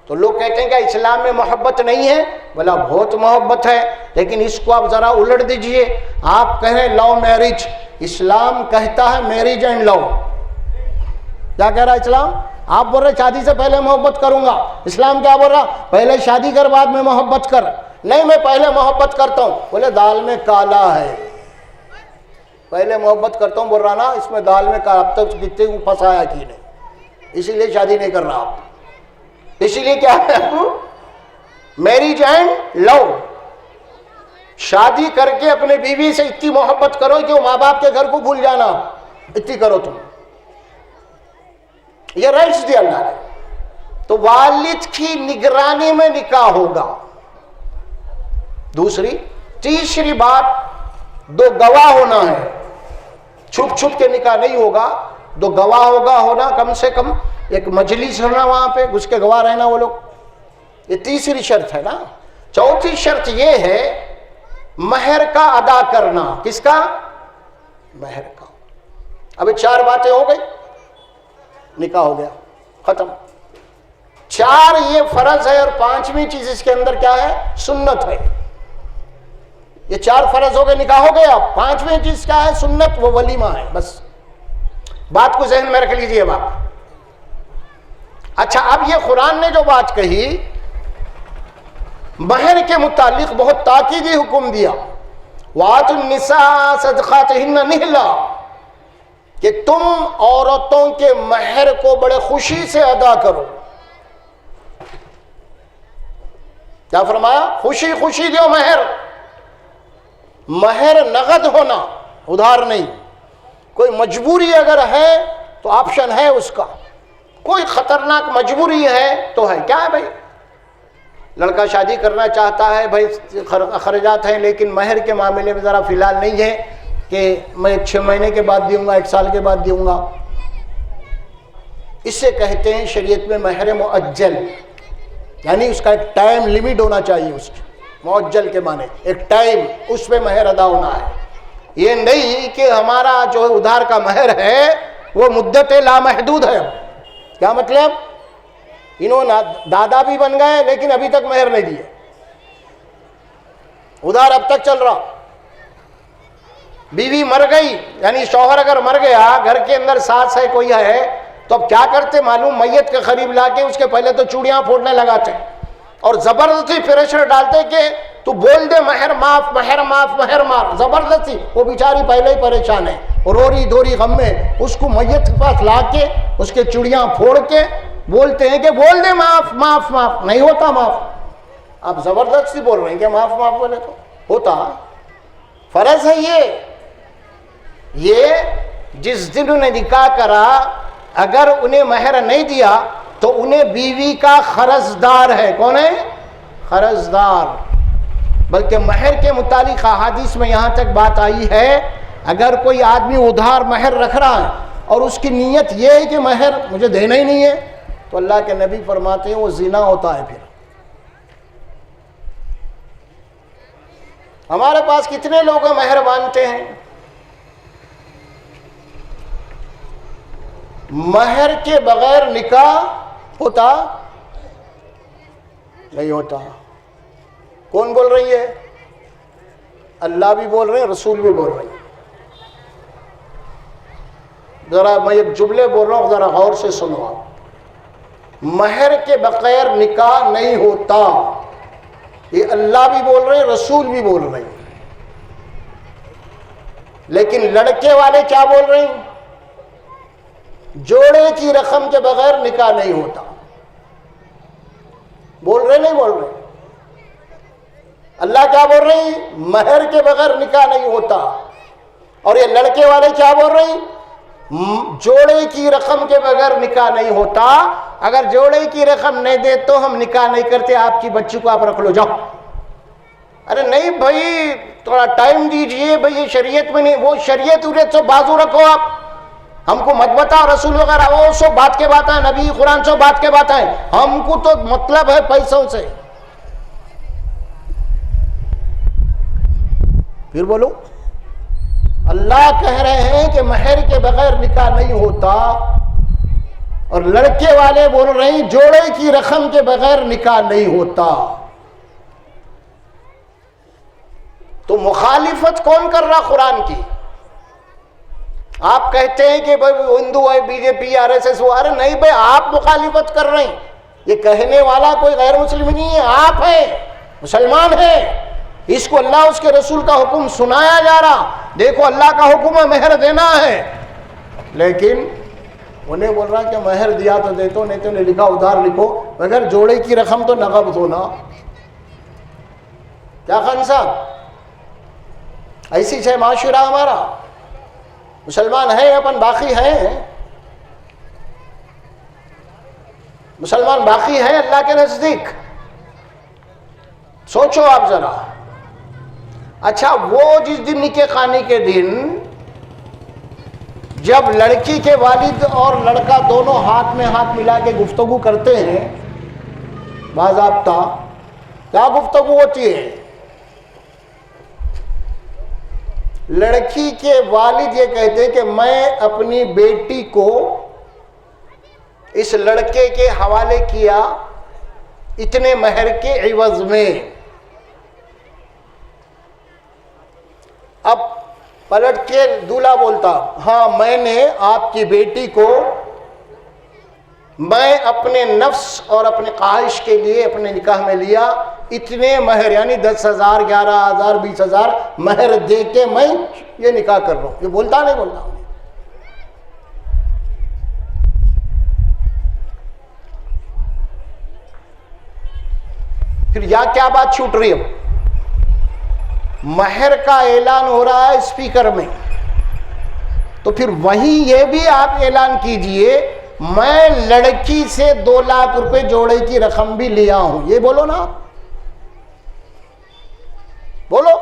تو لوگ کہتے ہیں کہ اسلام میں محبت نہیں ہے، بولا بہت محبت ہے، لیکن اس کو آپ ذرا الٹ دیجئے. آپ کہیں لو میرج، اسلام کہتا ہے میرج اینڈ لو. کیا کہہ رہا ہے اسلام؟ آپ بول رہے شادی سے پہلے محبت کروں گا، اسلام کیا بول رہا؟ پہلے شادی کر بعد میں محبت کر. نہیں میں پہلے محبت کرتا ہوں. بولے دال میں کالا ہے، پہلے محبت کرتا ہوں بول رہا نا، اس میں دال میں اب تک کتنے کو پھنسایا کی نہیں، اسی لیے شادی نہیں کر رہا آپ. اسی لیے کیا ہے میرج اینڈ لو. شادی کر کے اپنے بیوی سے اتنی محبت کرو کہ وہ ماں باپ کے گھر کو بھول جانا، اتنی کرو تم. یہ رائٹس دیا اللہ نے. تو والد کی نگرانی میں نکاح ہوگا. تیسری بات، 2 گواہ ہونا ہے. چھپ چھپ کے نکاح نہیں ہوگا، 2 گواہ ہونا، کم سے کم ایک مجلس ہونا وہاں پہ، اس کے گواہ رہنا وہ لوگ. یہ تیسری شرط ہے نا. چوتھی شرط یہ ہے مہر کا ادا کرنا. کس کا؟ مہر کا. ابھی 4 باتیں ہو گئی، نکاح ہو گیا، ختم. 4 یہ فرض ہے اور 5ویں چیز اس کے اندر کیا ہے؟ سنت ہے. یہ 4 فرض ہو گئے، نکاح ہو گیا. 5ویں چیز کیا ہے؟ سنت، وہ ولیمہ ہے. بس بات کو ذہن میں رکھ لیجئے بات. اچھا، اب یہ قرآن نے جو بات کہی مہر کے متعلق بہت تاکیدی حکم دیا، وَآتُوا النِّسَاءَ صَدْقَاتِهِنَّ نِحْلًا، کہ تم عورتوں کے مہر کو بڑے خوشی سے ادا کرو. کیا فرمایا؟ خوشی خوشی دیو مہر. مہر نقد ہونا، ادھار نہیں. کوئی مجبوری اگر ہے تو آپشن ہے اس کا. کوئی خطرناک مجبوری ہے تو ہے. کیا ہے بھائی؟ لڑکا شادی کرنا چاہتا ہے، بھائی اخراجات ہیں، لیکن مہر کے معاملے میں ذرا فی الحال نہیں ہے کہ میں 6 مہینے کے بعد دوں گا، 1 سال کے بعد دوں گا. اسے کہتے ہیں شریعت میں مہر مؤجل، یعنی اس کا ایک ٹائم لیمٹ ہونا چاہیے. اس کی مؤجل کے معنی ایک ٹائم، اس پہ مہر ادا ہونا ہے. یہ نہیں کہ ہمارا جو ادھار کا مہر ہے وہ مدت لامحدود ہے. کیا مطلب؟ انہوں دادا بھی بن گئے لیکن ابھی تک مہر نہیں دیے، ادھار اب تک چل رہا. بیوی مر گئی، یعنی شوہر اگر مر گیا، گھر کے اندر ساس ہے، کوئی ہے، تو اب کیا کرتے معلوم؟ میت کے قریب لا کے اس کے پہلے تو چوڑیاں پھوڑنے لگاتے اور زبردستی پریشر ڈالتے کہ تو بول دے مہر معاف، مہر معاف، مہر معاف. زبردستی. وہ بیچاری پہلے ہی پریشان ہے، روری دھوری غم میں اس کو میت کے پاس لا کے اس کے چوڑیاں پھوڑ کے بولتے ہیں کہ بول دے معاف معاف معاف. نہیں ہوتا معاف. آپ زبردستی بول رہے ہیں کہ معاف معاف بولے تو ہوتا. فرض ہے یہ جس دن انہیں نکاح کرا اگر انہیں مہر نہیں دیا تو انہیں بیوی کا قرضدار ہے. کون ہے؟ قرضدار. بلکہ مہر کے متعلق احادیث میں یہاں تک بات آئی ہے، اگر کوئی آدمی ادھار مہر رکھ رہا ہے اور اس کی نیت یہ ہے کہ مہر مجھے دینا ہی نہیں ہے، تو اللہ کے نبی فرماتے ہیں وہ زنا ہوتا ہے. پھر ہمارے پاس کتنے لوگ مہر مانتے ہیں؟ مہر کے بغیر نکاح ہوتا نہیں ہوتا. کون بول رہی ہے؟ اللہ بھی بول رہے ہیں، رسول بھی بول رہے ہیں. ذرا میں ایک جملے بول رہا ہوں، ذرا غور سے سنو. آپ مہر کے بغیر نکاح نہیں ہوتا، یہ اللہ بھی بول رہے ہیں، رسول بھی بول رہے ہیں. لیکن لڑکے والے کیا بول رہے ہیں؟ جوڑے کی رقم کے بغیر نکاح نہیں ہوتا. بول رہے نہیں بول رہے؟ اللہ کیا بول رہے ہیں؟ مہر کے بغیر نکاح نہیں ہوتا. اور یہ لڑکے والے کیا بول رہے ہیں؟ جوڑے کی رقم کے بغیر نکاح نہیں ہوتا. اگر جوڑے کی رقم نہیں دے تو ہم نکاح نہیں کرتے، آپ کی بچی کو آپ رکھ لو، جاؤ. ارے نہیں بھائی، تھوڑا ٹائم دیجئے بھائی، یہ شریعت میں نہیں. وہ شریعت سے بازو رکھو. آپ ہم کو مت بتا رسول وغیرہ، وہ سو بات کے بات ہے، نبی قرآن سو بات کے بات ہے. ہم کو تو مطلب ہے پیسوں سے. پھر بولو. اللہ کہہ رہے ہیں کہ مہر کے بغیر نکاح نہیں ہوتا، اور لڑکے والے بول رہے ہیں جوڑے کی رقم کے بغیر نکاح نہیں ہوتا. تو مخالفت کون کر رہا قرآن کی؟ آپ کہتے ہیں کہ بھائی ہندو ہے، بی جے پی، آر ایس ایس. ارے نہیں بھائی، آپ مخالفت کر رہے ہیں. یہ کہنے والا کوئی غیر مسلم نہیں ہے، آپ ہیں، مسلمان ہیں. اس کو اللہ اس کے رسول کا حکم سنایا جا رہا. دیکھو اللہ کا حکم ہے مہر دینا ہے، لیکن انہیں بول رہا کہ مہر دیا تو دے تو، نہیں تو نہیں لکھا ادھار لکھو، مگر جوڑے کی رقم تو نقد ہونا. کیا خان صاحب، ایسی ہے معاشرہ ہمارا. مسلمان ہے اپن، باقی ہے مسلمان، باقی ہے اللہ کے نزدیک. سوچو آپ ذرا. اچھا، وہ جس دن نکاح خوانی کے دن جب لڑکی کے والد اور لڑکا دونوں ہاتھ میں ہاتھ ملا کے گفتگو کرتے ہیں، باضابطہ کیا گفتگو ہوتی ہے؟ لڑکی کے والد یہ کہتے ہیں کہ میں اپنی بیٹی کو اس لڑکے کے حوالے کیا اتنے مہر کے عوض میں. اب پلٹ کے دولہا بولتا ہاں میں نے آپ کی بیٹی کو میں اپنے نفس اور اپنے خواہش کے لیے اپنے نکاح میں لیا, اتنے مہر یعنی 10,000 11,000 20,000 مہر دے کے میں یہ نکاح کر رہا ہوں. یہ بولتا نہیں بولتا؟ پھر یہاں کیا بات چھوٹ رہی ہے؟ مہر کا اعلان ہو رہا ہے اسپیکر میں, تو پھر وہیں یہ بھی آپ اعلان کیجئے میں لڑکی سے 2 لاکھ روپے جوڑے کی رقم بھی لیا ہوں. یہ بولو نا, بولو,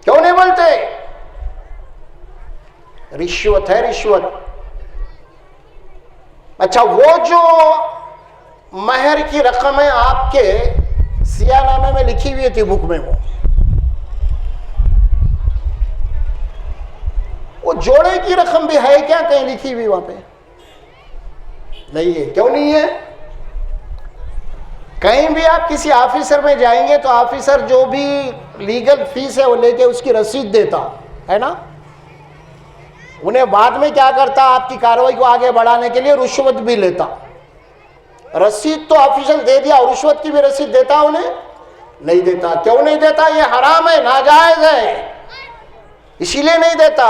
کیوں نہیں بولتے؟ رشوت ہے رشوت. اچھا وہ جو مہر کی رقم ہے آپ کے سیاہ نامے میں لکھی ہوئی تھی بک میں, وہ جوڑے کی رقم بھی ہے کیا کہیں لکھی ہوئی وہاں پہ؟ نہیں ہے. کیوں نہیں ہے؟ کہیں بھی آپ کسی آفیسر میں جائیں گے تو آفیسر جو بھی لیگل فیس ہے وہ لے کے اس کی رسید دیتا ہے نا. انہیں بعد میں کیا کرتا, آپ کی کارروائی کو آگے بڑھانے کے لیے رشوت بھی لیتا. رسید تو آفیسر دے دیا, اور رشوت کی بھی رسید دیتا انہیں؟ نہیں دیتا. کیوں نہیں دیتا؟ یہ حرام ہے, ناجائز ہے, اسی لیے نہیں دیتا.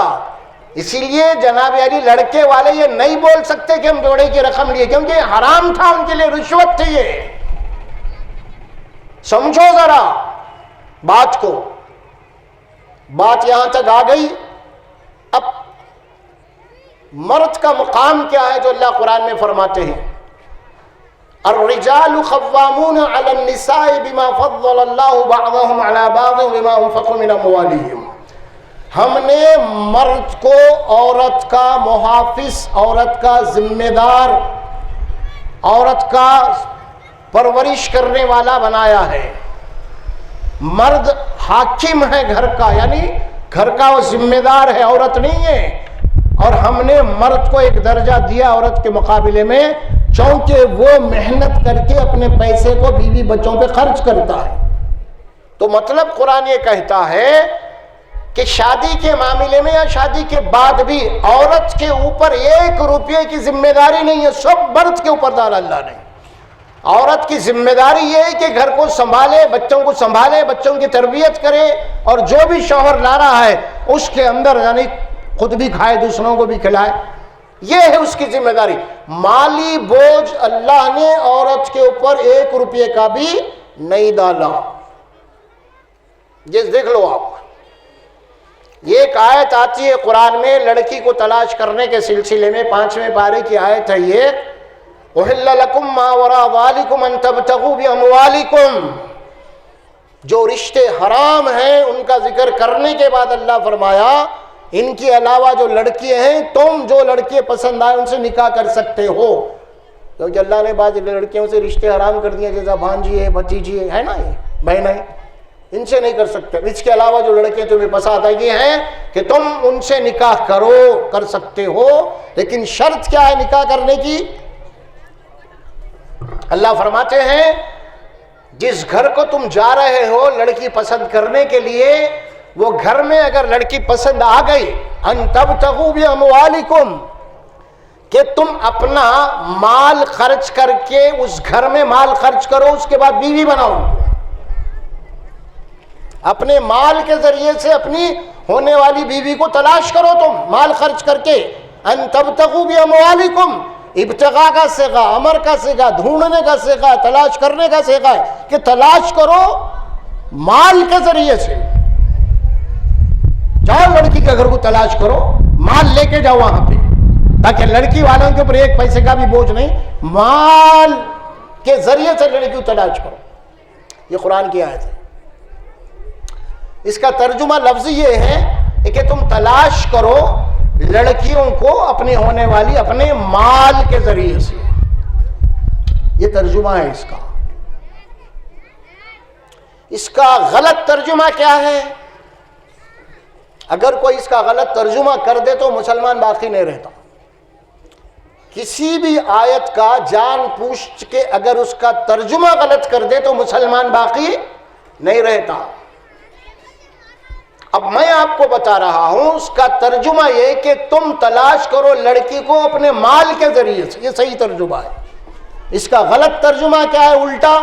اسی لیے جناب علی لڑکے والے یہ نہیں بول سکتے کہ ہم جوڑے کی رقم لیے, کیونکہ یہ حرام تھا ان کے لیے, رشوت تھی. یہ سمجھو ذرا بات کو. بات یہاں تک آ گئی. اب مرد کا مقام کیا ہے جو اللہ قرآن میں فرماتے ہیں, الرجال قوامون علی النساء بما فضل اللہ بعضهم علی بعض وبما انفقوا من اموالهم. ہم نے مرد کو عورت کا محافظ, عورت کا ذمہ دار, عورت کا پرورش کرنے والا بنایا ہے. مرد حاکم ہے گھر کا, یعنی گھر کا وہ ذمہ دار ہے, عورت نہیں ہے. اور ہم نے مرد کو ایک درجہ دیا عورت کے مقابلے میں, چونکہ وہ محنت کر کے اپنے پیسے کو بیوی بچوں پہ خرچ کرتا ہے. تو مطلب قرآن یہ کہتا ہے کہ شادی کے معاملے میں یا شادی کے بعد بھی عورت کے اوپر 1 روپے کی ذمہ داری نہیں ہے, سب مرد کے اوپر ڈالا اللہ نے. عورت کی ذمہ داری یہ ہے کہ گھر کو سنبھالے, بچوں کو سنبھالے, بچوں کی تربیت کرے, اور جو بھی شوہر لا رہا ہے اس کے اندر یعنی خود بھی کھائے دوسروں کو بھی کھلائے, یہ ہے اس کی ذمہ داری. مالی بوجھ اللہ نے عورت کے اوپر 1 روپے کا بھی نہیں ڈالا. یہ دیکھ لو آپ, یہ ایک آیت آتی ہے قرآن میں لڑکی کو تلاش کرنے کے سلسلے میں, 5ویں پارے کی آیت ہے یہ, احل لکم ما وراء ذالکم ان تبتغوا باموالکم. جو رشتے حرام ہیں ان کا ذکر کرنے کے بعد اللہ فرمایا ان کے علاوہ جو لڑکیاں ہیں تم جو لڑکیاں پسند آئے ان سے نکاح کر سکتے ہو, کیونکہ اللہ نے بعض لڑکیوں سے رشتے حرام کر دیے, جیسا بھانجی ہے, بھتیجی ہے نا, یہ بہن ہے, ان سے نہیں کر سکتے. اس کے علاوہ جو لڑکیاں تمہیں پسند آئی ہیں کہ تم ان سے نکاح کرو, کر سکتے ہو, لیکن شرط کیا ہے نکاح کرنے کی؟ اللہ فرماتے ہیں جس گھر کو تم جا رہے ہو لڑکی پسند کرنے کے لیے, وہ گھر میں اگر لڑکی پسند آ گئی, ان تبتغوا باموالکم, کہ تم اپنا مال خرچ کر کے اس گھر میں مال خرچ کرو, اس کے بعد بیوی بناؤ. اپنے مال کے ذریعے سے اپنی ہونے والی بیوی کو تلاش کرو تم, مال خرچ کر کے. ان تبتغوا باموالکم, ابتغاء کا صیغہ, امر کا صیغہ, ڈھونڈنے کا صیغہ, تلاش کرنے کا صیغہ ہے کہ تلاش کرو مال کے ذریعے سے. جاؤ لڑکی کے گھر کو تلاش کرو, مال لے کے جاؤ وہاں پہ, تاکہ لڑکی والوں کے اوپر 1 پیسے کا بھی بوجھ نہیں, مال کے ذریعے سے لڑکی کو تلاش کرو. یہ قرآن کی آیت ہے. اس کا ترجمہ لفظی یہ ہے کہ تم تلاش کرو لڑکیوں کو اپنی ہونے والی اپنے مال کے ذریعے سے. یہ ترجمہ ہے اس کا. اس کا غلط ترجمہ کیا ہے؟ اگر کوئی اس کا غلط ترجمہ کر دے تو مسلمان باقی نہیں رہتا. کسی بھی آیت کا جان پوچھ کے اگر اس کا ترجمہ غلط کر دے تو مسلمان باقی نہیں رہتا. اب میں آپ کو بتا رہا ہوں اس کا ترجمہ یہ کہ تم تلاش کرو لڑکی کو اپنے مال کے ذریعے سے، یہ صحیح ترجمہ ہے. اس کا غلط ترجمہ کیا ہے؟ الٹا،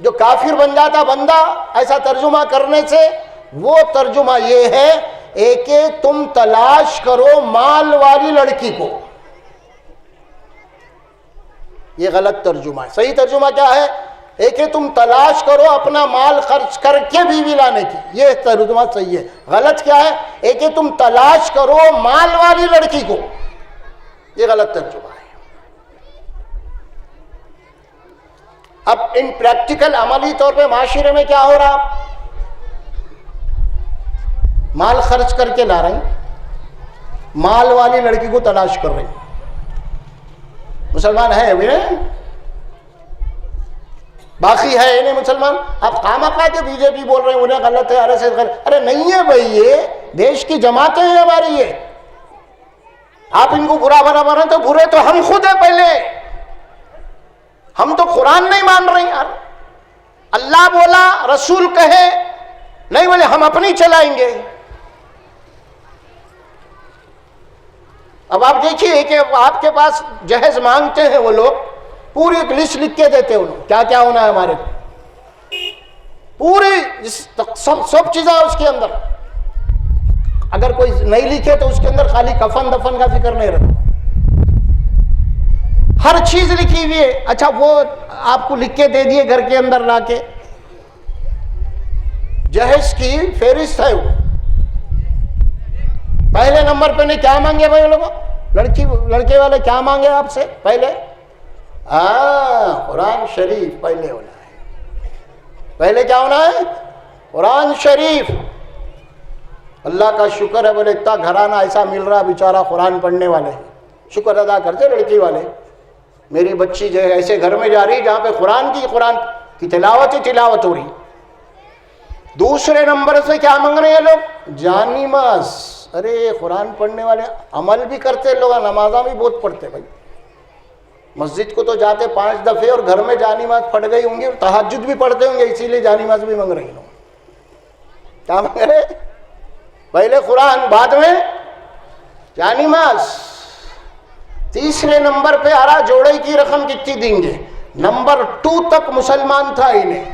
جو کافر بن جاتا بندہ ایسا ترجمہ کرنے سے، وہ ترجمہ یہ ہے کہ تم تلاش کرو مال والی لڑکی کو. یہ غلط ترجمہ ہے. صحیح ترجمہ کیا ہے؟ کہ تم تلاش کرو اپنا مال خرچ کر کے بیوی لانے کی. یہ ترجمہ صحیح ہے. غلط کیا ہے؟ کہ تم تلاش کرو مال والی لڑکی کو. یہ غلط ترجمہ ہے. اب ان پریکٹیکل عملی طور پہ معاشرے میں کیا ہو رہا؟ مال خرچ کر کے لا رہے ہیں، مال والی لڑکی کو تلاش کر رہے ہیں. مسلمان ہے ابھی نہیں، باقی ہے نہیں مسلمان. آپ خامخواہ کے بی جے پی بول رہے ہیں انہیں غلط ہے، RSS غلط. ارے نہیں ہے بھائی، یہ دیش کی جماعتیں ہیں ہماری. یہ آپ ان کو برا بنا رہے ہیں تو برے تو ہم خود ہیں. پہلے ہم تو قرآن نہیں مان رہے یار. اللہ بولا، رسول کہے نہیں بولے، ہم اپنی چلائیں گے. اب آپ دیکھیے کہ آپ کے پاس جہیز مانگتے ہیں وہ لوگ، پوری ایک لسٹ لکھ کے دیتے ہیں انہوں کیا کیا ہونا ہے ہمارے کو، پوری سب چیزیں اس کے اندر. اگر کوئی نہیں لکھے تو اس کے اندر خالی کفن دفن کا فکر نہیں رہتا، ہر چیز لکھی ہوئی ہے. اچھا وہ آپ کو لکھ کے دے دیے گھر کے اندر لا کے، جہیز کی فہرست ہے. وہ پہلے نمبر پہ نے کیا مانگے بھائی لوگوں؟ لڑکے والے کیا مانگے آپ سے پہلے؟ قرآن شریف پہلے ہونا ہے. پہلے کیا ہونا ہے؟ قرآن شریف. اللہ کا شکر ہے بولے اتنا گھرانہ ایسا مل رہا بیچارہ قرآن پڑھنے والے، شکر ادا کرتے لڑکی والے. میری بچی جو ہے ایسے گھر میں جا رہی جہاں پہ قرآن کی تلاوت ہی تلاوت ہو رہی. دوسرے نمبر سے کیا مانگ رہے ہیں لوگ؟ جان نماز. ارے قرآن پڑھنے والے عمل بھی کرتے لوگ، نمازاں بھی بہت پڑھتے بھائی. مسجد کو تو جاتے 5 دفعے اور گھر میں جان نماز پڑھ گئی ہوں گی، تہجد بھی پڑھتے ہوں گے، اسی لیے جان نماز بھی مانگ رہے ہیں. کیا مانگ رہے؟ پہلے قرآن، بعد میں جان نماز. تیسرے نمبر پہ آ رہا جوڑے کی رقم کتنی دیں گے. نمبر 2 تک مسلمان تھا انہیں،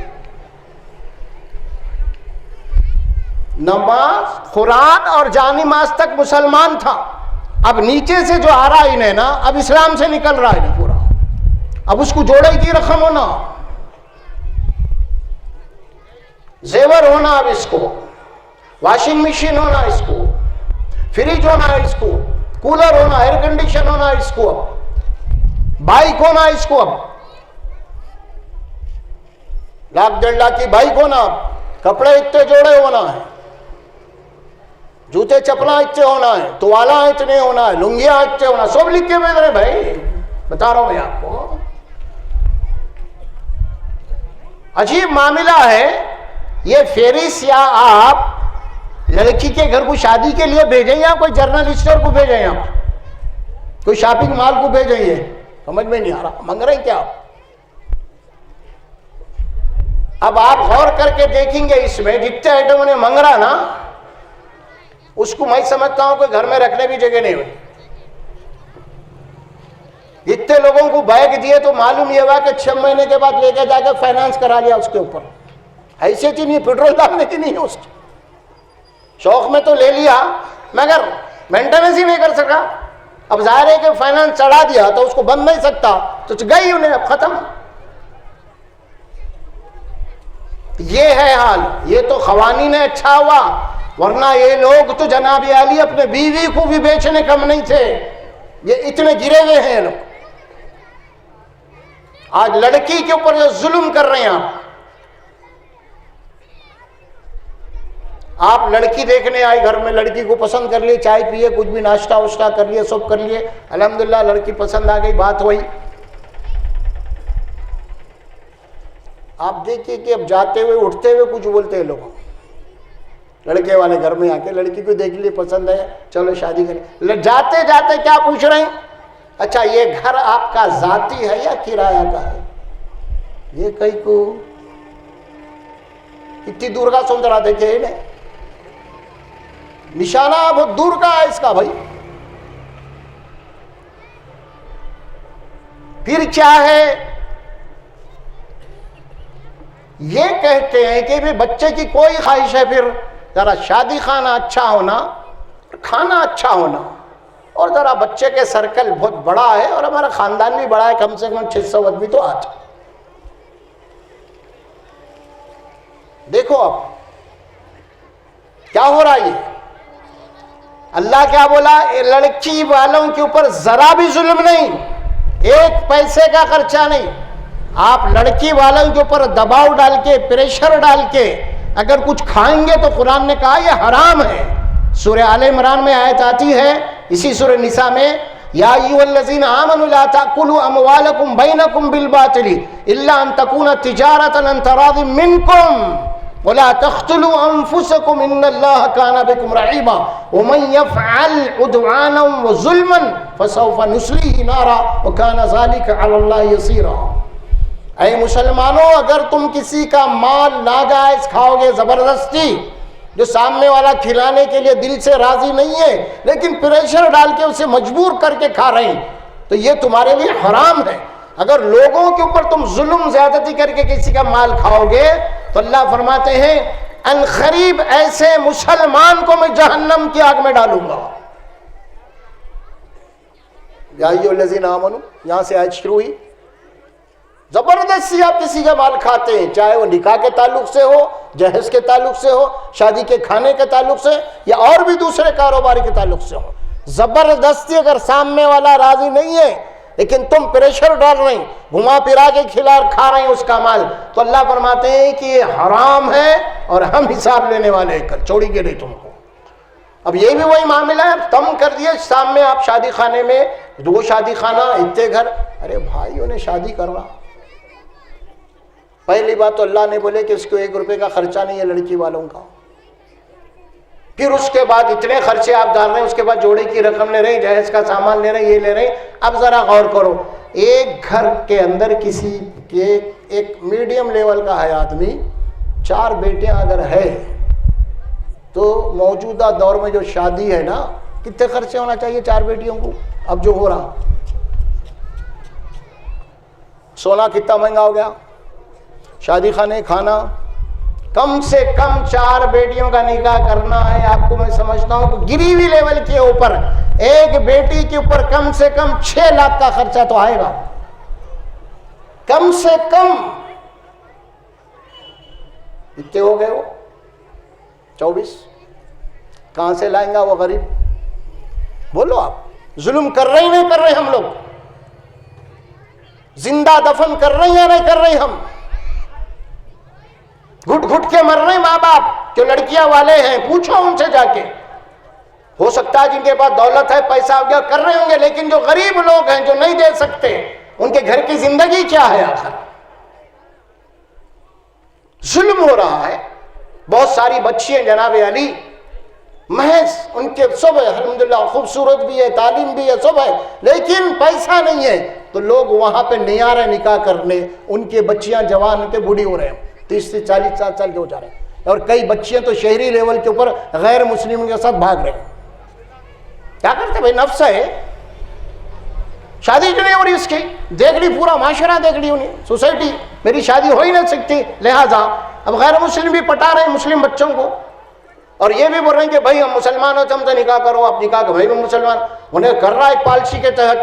نماز، قرآن اور جان نماز تک مسلمان تھا. اب نیچے سے جو آ رہا انہیں نا، اب اسلام سے نکل رہا ہے پورا. اب اس کو جوڑے کی رقم ہونا، زیور ہونا، اب اس کو واشنگ مشین ہونا، اس کو فریج ہونا، اس کو کولر ہونا، ایئر کنڈیشن ہونا، اس کو اب بائک ہونا، اس کو اب 1,00,000 1,50,000 کی بائک ہونا، کپڑے اتنے جوڑے ہونا ہے، جوتے چپلا اتنے ہونا ہے، توالا اتنے ہونا ہے، لنگیاں اتنے ہونا، سب لکھ کے بھیج رہے بھائی. بتا رہا ہوں میں آپ کو، عجیب معاملہ ہے یہ. فہرست یا آپ لڑکی کے گھر کو شادی کے لیے بھیجیں یا کوئی جنرل اسٹور کو بھیجیں یا کوئی شاپنگ مال کو بھیجیں؟ یہ سمجھ میں نہیں آ رہا. مانگ رہے ہیں کیا آپ؟ اب آپ غور کر کے دیکھیں گے اس میں جتنے آئٹم انہیں مانگ رہا نا، اس کو میں سمجھتا ہوں کہ گھر میں رکھنے بھی جگہ نہیں ہوئی. اتنے لوگوں کو بیگ دیے تو معلوم یہ ہوا کہ 6 مہینے کے بعد لے کے جا کے فائنانس کرا لیا اس کے اوپر. حیثیت ہی نہیں، پیٹرول ڈالنے کی نہیں ہے اس کی. شوق میں تو لے لیا مگر مینٹیننس ہی نہیں کر سکا. اب ظاہر ہے کہ فائنانس چڑھا دیا تو اس کو بند نہیں سکتا، تو گئی انہیں، اب ختم. یہ ہے حال. یہ تو قوانین اچھا ہوا، ورنہ یہ لوگ تو جناب علی اپنے بیوی کو بھی بیچنے کم نہیں تھے. یہ اتنے گرے ہوئے ہیں لوگ. آج لڑکی کے اوپر جو ظلم کر رہے ہیں آپ لڑکی دیکھنے آئے گھر میں، لڑکی کو پسند کر لیے، چائے پیے، کچھ بھی ناشتہ واشتہ کر لیے، سب کر لیے، الحمدللہ لڑکی پسند آ گئی، بات ہوئی. آپ دیکھیے کہ اب جاتے ہوئے اٹھتے ہوئے کچھ بولتے ہیں لوگوں، لڑکے والے گھر میں آ کے لڑکی کو دیکھ لیے، پسند ہے، چلو شادی کریں. جاتے جاتے کیا پوچھ رہے ہیں؟ اچھا یہ گھر آپ کا ذاتی ہے یا کرایہ کا ہے؟ یہ کئی کو اتنی دور کا سندرا دیکھے انہیں نشانہ بہت دور کا ہے اس کا بھائی. پھر کیا ہے؟ یہ کہتے ہیں کہ بھی بچے کی کوئی خواہش ہے پھر ذرا شادی خانہ اچھا ہونا، کھانا اچھا ہونا، اور ذرا بچے کے سرکل بہت بڑا ہے اور ہمارا خاندان بھی بڑا ہے، کم سے کم 600 آدمی تو آ جائے. دیکھو اب کیا ہو رہا ہے. اللہ کیا بولا؟ لڑکی والوں کے اوپر ذرا بھی ظلم نہیں، ایک پیسے کا خرچہ نہیں. آپ لڑکی والوں کے اوپر دباؤ ڈال کے، پریشر ڈال کے اگر کچھ کھائیں گے تو قرآن نے کہا یہ حرام ہے. سورہ آل عمران میں آیت آتی ہے، اسی سورہ نساء میں، یا ایھا الذین آمنوا لا تأکلوا اموالکم بینکم بالباطل الا ان تکون تجارۃ عن تراض منکم ولا تقتلوا انفسکم ان اللہ کان بکم رحیما ومن یفعل عدوانا وظلما فسوف نصلیہ نارا وکان ذلک علی اللہ یسیرا. اے مسلمانوں، اگر تم کسی کا مال ناجائز کھاؤ گے زبردستی، جو سامنے والا کھلانے کے لیے دل سے راضی نہیں ہے لیکن پریشر ڈال کے اسے مجبور کر کے کھا رہے ہیں، تو یہ تمہارے لیے حرام ہے. اگر لوگوں کے اوپر تم ظلم زیادتی کر کے کسی کا مال کھاؤ گے تو اللہ فرماتے ہیں ان قریب ایسے مسلمان کو میں جہنم کی آگ میں ڈالوں گا. یا ایھا الذین آمنوا، یہاں سے آیت شروع ہوئی. زبردستی آپ کسی کا مال کھاتے ہیں، چاہے وہ نکاح کے تعلق سے ہو، جہیز کے تعلق سے ہو، شادی کے کھانے کے تعلق سے، یا اور بھی دوسرے کاروبار کے تعلق سے ہو. زبردستی اگر سامنے والا راضی نہیں ہے لیکن تم پریشر ڈال رہے ہیں، گھما پھرا کے کھا رہے ہیں اس کا مال، تو اللہ فرماتے ہیں کہ یہ حرام ہے اور ہم حساب لینے والے ہیں، کل چھوڑیں گے نہیں تم کو. اب یہ بھی وہی معاملہ ہے، تم کر دیے سامنے آپ شادی خانے میں، دو شادی خانہ اتنے گھر، ارے بھائیوں نے شادی کرنا. پہلی بات تو اللہ نے بولے کہ اس کو 1 روپے کا خرچہ نہیں ہے لڑکی والوں کا. پھر اس کے بعد اتنے خرچے آپ ڈال رہے ہیں، اس کے بعد جوڑے کی رقم لے رہے ہیں، جہیز کا سامان لے رہے ہیں، یہ لے رہے ہیں. اب ذرا غور کرو، ایک گھر کے اندر کسی کے ایک میڈیم لیول کا ہے آدمی، 4 بیٹیاں اگر ہے تو موجودہ دور میں جو شادی ہے نا، کتنے خرچے ہونا چاہیے 4 بیٹیوں کو؟ اب جو ہو رہا، سونا کتنا مہنگا ہو گیا، شادی خانے کھانا، کم سے کم 4 بیٹیوں کا نکاح کرنا ہے. آپ کو میں سمجھتا ہوں کہ گری ہوئی لیول کے اوپر ایک بیٹی کے اوپر کم سے کم 6 لاکھ کا خرچہ تو آئے گا، کم سے کم. کتنے ہو گئے وہ 24؟ کہاں سے لائیں گا وہ غریب؟ بولو آپ، ظلم کر رہے نہیں کر رہے ہم لوگ؟ زندہ دفن کر رہے ہیں یا نہیں کر رہے ہم؟ گھٹ گھٹ کے مر رہے ماں باپ جو لڑکیاں والے ہیں، پوچھو ان سے جا کے. ہو سکتا ہے جن کے پاس دولت ہے، پیسہ ہو گیا، کر رہے ہوں گے، لیکن جو غریب لوگ ہیں جو نہیں دے سکتے، ان کے گھر کی زندگی کیا ہے آخر؟ ظلم ہو رہا ہے. بہت ساری بچیاں جناب علی محض ان کے سب الحمدللہ خوبصورت بھی ہے، تعلیم بھی ہے، سب ہے، لیکن پیسہ نہیں ہے، تو لوگ وہاں پہ نیارہ نکاح کرنے، ان کے بچیاں جوان ان کے بوڑھی ہو رہے ہیں، 30 سے 40 سال کے ہو جا رہے ہیں. اور کئی بچیاں تو شہری لیول کے اوپر غیر مسلموں کے ساتھ بھاگ رہے ہیں. کیا کرتے بھائی؟ نفس ہے. شادی جو نہیں ہو رہی اس کی، دیکھ لی پورا معاشرہ، دیکھ لی انہیں سوسائٹی، میری شادی ہو ہی نہیں سکتی، لہٰذا اب غیر مسلم بھی پٹا رہے ہیں مسلم بچوں کو، اور یہ بھی بول رہے ہیں کہ بھائی ہم مسلمان ہو تو ہم سے نکاح کرو. آپ نکاح کہ بھائی میں مسلمان، انہیں کر رہا ہے ایک پالیسی کے تحت.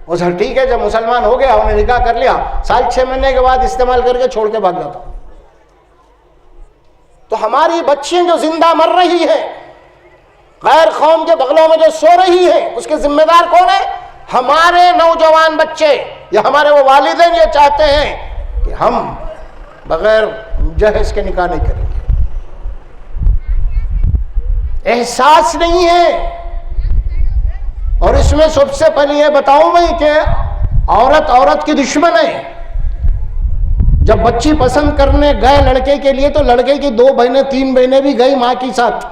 وہ سر ٹھیک ہے، جب مسلمان ہو گیا، انہیں نکاح کر لیا، سال 6 مہینے کے بعد استعمال کر کے چھوڑ کے بھاگ جاتا. تو ہماری بچیاں جو زندہ مر رہی ہیں، غیر قوم کے بغلوں میں جو سو رہی ہیں، اس کے ذمہ دار کون ہے؟ ہمارے نوجوان بچے یا ہمارے وہ والدین یہ چاہتے ہیں کہ ہم بغیر جہیز کے نکاح نہیں کریں گے. احساس نہیں ہے. اور اس میں سب سے پہلے یہ بتاؤں میں کہ عورت کی دشمن ہے. جب بچی پسند کرنے گئے لڑکے کے لیے تو لڑکے کی 2 بہنیں 3 بہنیں بھی گئی ماں کے ساتھ.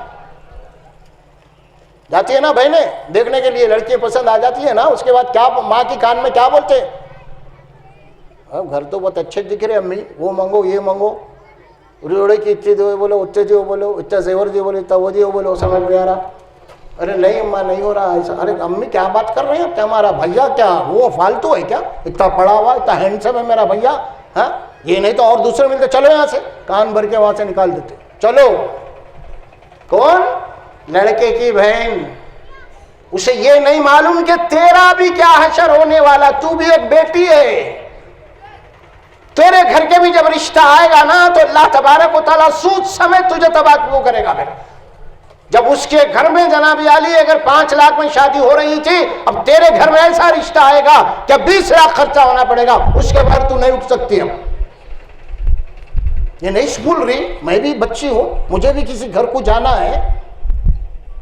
جاتی ہے نا بہنیں دیکھنے کے لیے, لڑکی پسند آ جاتی ہے نا, اس کے بعد کیا ماں کی کان میں کیا بولتے ہیں, گھر تو بہت اچھے دکھ رہے امی, وہ منگو یہ منگو, روڑے کی اتنی دو بولو, اتنے جو بولو, اتنا زیور جو بولو, اتنا وہ جو بولو, سمجھ میں آ رہا. ارے نہیں اماں نہیں ہو رہا ایسا. ارے امی کیا بات کر رہے ہیں, کیا ہمارا بھیا کیا وہ فالتو ہے کیا, اتنا پڑا ہوا اتنا ہینڈسم ہے میرا بھیا, ہاں یہ نہیں تو اور دوسرے ملتے, چلو یہاں سے, کان بھر کے وہاں سے نکال دیتے. چلو کون, لڑکے کی بہن, اسے یہ نہیں معلوم کہ تیرا بھی کیا حشر ہونے والا, تو بھی ایک بیٹی ہے, تیرے گھر کے بھی جب رشتہ آئے گا نا تو اللہ تبارک و تعالیٰ سود سمیت تجھے تباہ وہ کرے گا. پھر جب اس کے گھر میں جناب عالی اگر 5 لاکھ میں شادی ہو رہی تھی, اب تیرے گھر میں ایسا رشتہ آئے گا کہ 20 لاکھ خرچہ ہونا پڑے گا, اس کے بعد تو نہیں اٹھ سکتی. اب یہ نہیں بھول رہی, میں بھی بچی ہوں, مجھے بھی کسی گھر کو جانا ہے,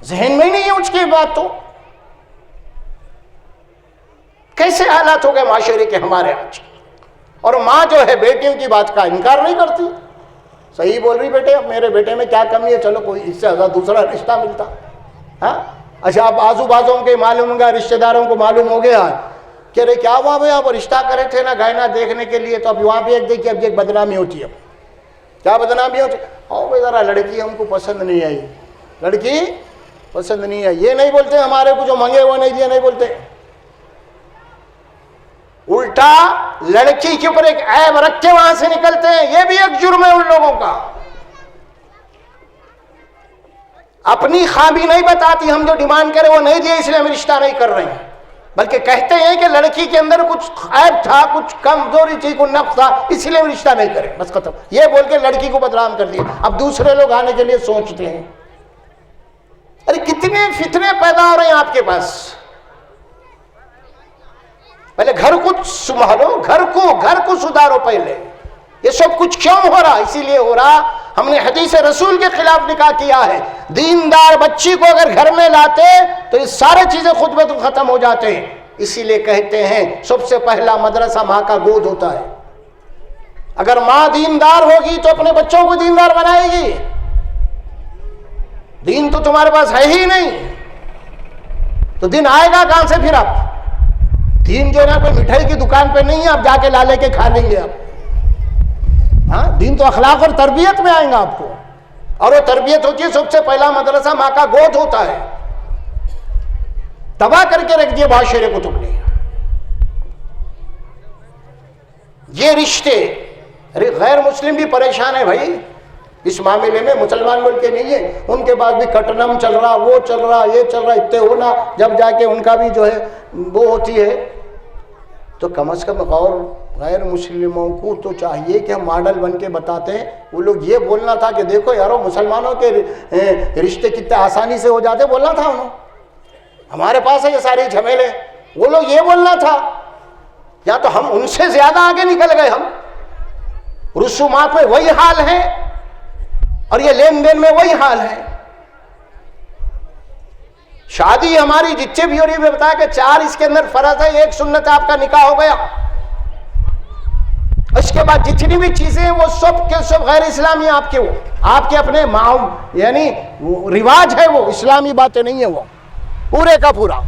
ذہن میں ہی نہیں ہے اس کی بات. تو کیسے حالات ہو گئے معاشرے کے ہمارے آج. اور ماں جو ہے بیٹیوں کی بات کا انکار نہیں کرتی, صحیح بول رہی بیٹے, اب میرے بیٹے میں کیا کمی ہے, چلو کوئی اس سے زیادہ دوسرا رشتہ ملتا. ہاں اچھا, اب آزو بازوں کے معلوم ہوگا, رشتہ داروں کو معلوم ہو گیا کہ ارے کیا ہوا بھائی, آپ رشتہ کرے تھے نا گائنا دیکھنے کے لیے, تو اب وہاں بھی ایک دیکھیے اب ایک بدنامی ہوتی ہے. اب کیا بدنامی ہوتی ہے, او بھائی ذرا لڑکی ہم کو پسند نہیں آئی, لڑکی پسند نہیں آئی. یہ نہیں بولتے ہمارے کو جو منگے وہ نہیں دیے, نہیں بولتے. الٹا لڑکی کے اوپر ایک عیب رکھ کے وہاں سے نکلتے ہیں. یہ بھی ایک جرم ہے ان لوگوں کا. اپنی خامی نہیں بتاتی, ہم جو ڈیمانڈ کرے وہ نہیں دیے اس لیے ہم رشتہ نہیں کر رہے ہیں, بلکہ کہتے ہیں کہ لڑکی کے اندر کچھ عیب تھا, کچھ کمزوری تھی, کوئی نقص تھا, اس لیے ہم رشتہ نہیں کرے, بس ختم. یہ بول کے لڑکی کو بدنام کر دیا. اب دوسرے لوگ آنے کے لیے سوچتے ہیں. ارے کتنے فتنے پیدا ہو رہے ہیں آپ کے پاس. پہلے گھر کو سنبھالو, گھر کو سدھارو پہلے. یہ سب کچھ کیوں ہو رہا, اسی لیے ہو رہا ہم نے حدیث رسول کے خلاف نکاح کیا ہے. دیندار بچی کو اگر گھر میں لاتے تو یہ سارے چیزیں خود بخود ختم ہو جاتے ہیں. اسی لیے کہتے ہیں سب سے پہلا مدرسہ ماں کا گود ہوتا ہے. اگر ماں دیندار ہوگی تو اپنے بچوں کو دیندار بنائے گی. دین تو تمہارے پاس ہے ہی نہیں, تو دین آئے گا کہاں سے پھر. آپ دین جو ہے نا کوئی مٹھائی کی دکان پہ نہیں ہے آپ جا کے لا لے کے کھا لیں گے آپ. ہاں دین تو اخلاق اور تربیت میں آئیں گا آپ کو, اور وہ تربیت ہوتی ہے سب سے پہلا مدرسہ ماں کا گود ہوتا ہے. تباہ کر کے رکھ دیے معاشرے کو تم نے. یہ رشتے, ارے غیر مسلم بھی پریشان ہے بھائی اس معاملے میں, مسلمان ملک کے نہیں ہے, ان کے بعد بھی کٹنم چل رہا, وہ چل رہا, یہ چل رہا, اتنے ہونا, جب جا کے ان کا بھی جو ہے وہ ہوتی ہے. تو کم از کم غیر مسلموں کو تو چاہیے کہ ہم ماڈل بن کے بتاتے ہیں. وہ لوگ یہ بولنا تھا کہ دیکھو یارو مسلمانوں کے رشتے کتنے آسانی سے ہو جاتے, بولنا تھا انہوں, ہمارے پاس ہے یہ سارے جھمیلے. وہ لوگ یہ بولنا تھا, یا تو ہم ان سے زیادہ آگے نکل گئے. ہم رسومات میں وہی حال ہے اور یہ لین دین میں وہی حال ہے. شادی ہماری جتنے بھی ہو رہی ہے, بتایا کہ 4 اس کے اندر فرض ہے, 1 سنت, آپ کا نکاح ہو گیا. اس کے بعد جتنی بھی چیزیں ہیں وہ سب کے سب غیر اسلامی آپ کے, وہ آپ کے اپنے یعنی رواج ہے, وہ اسلامی باتیں نہیں ہیں, وہ پورے کا پورا.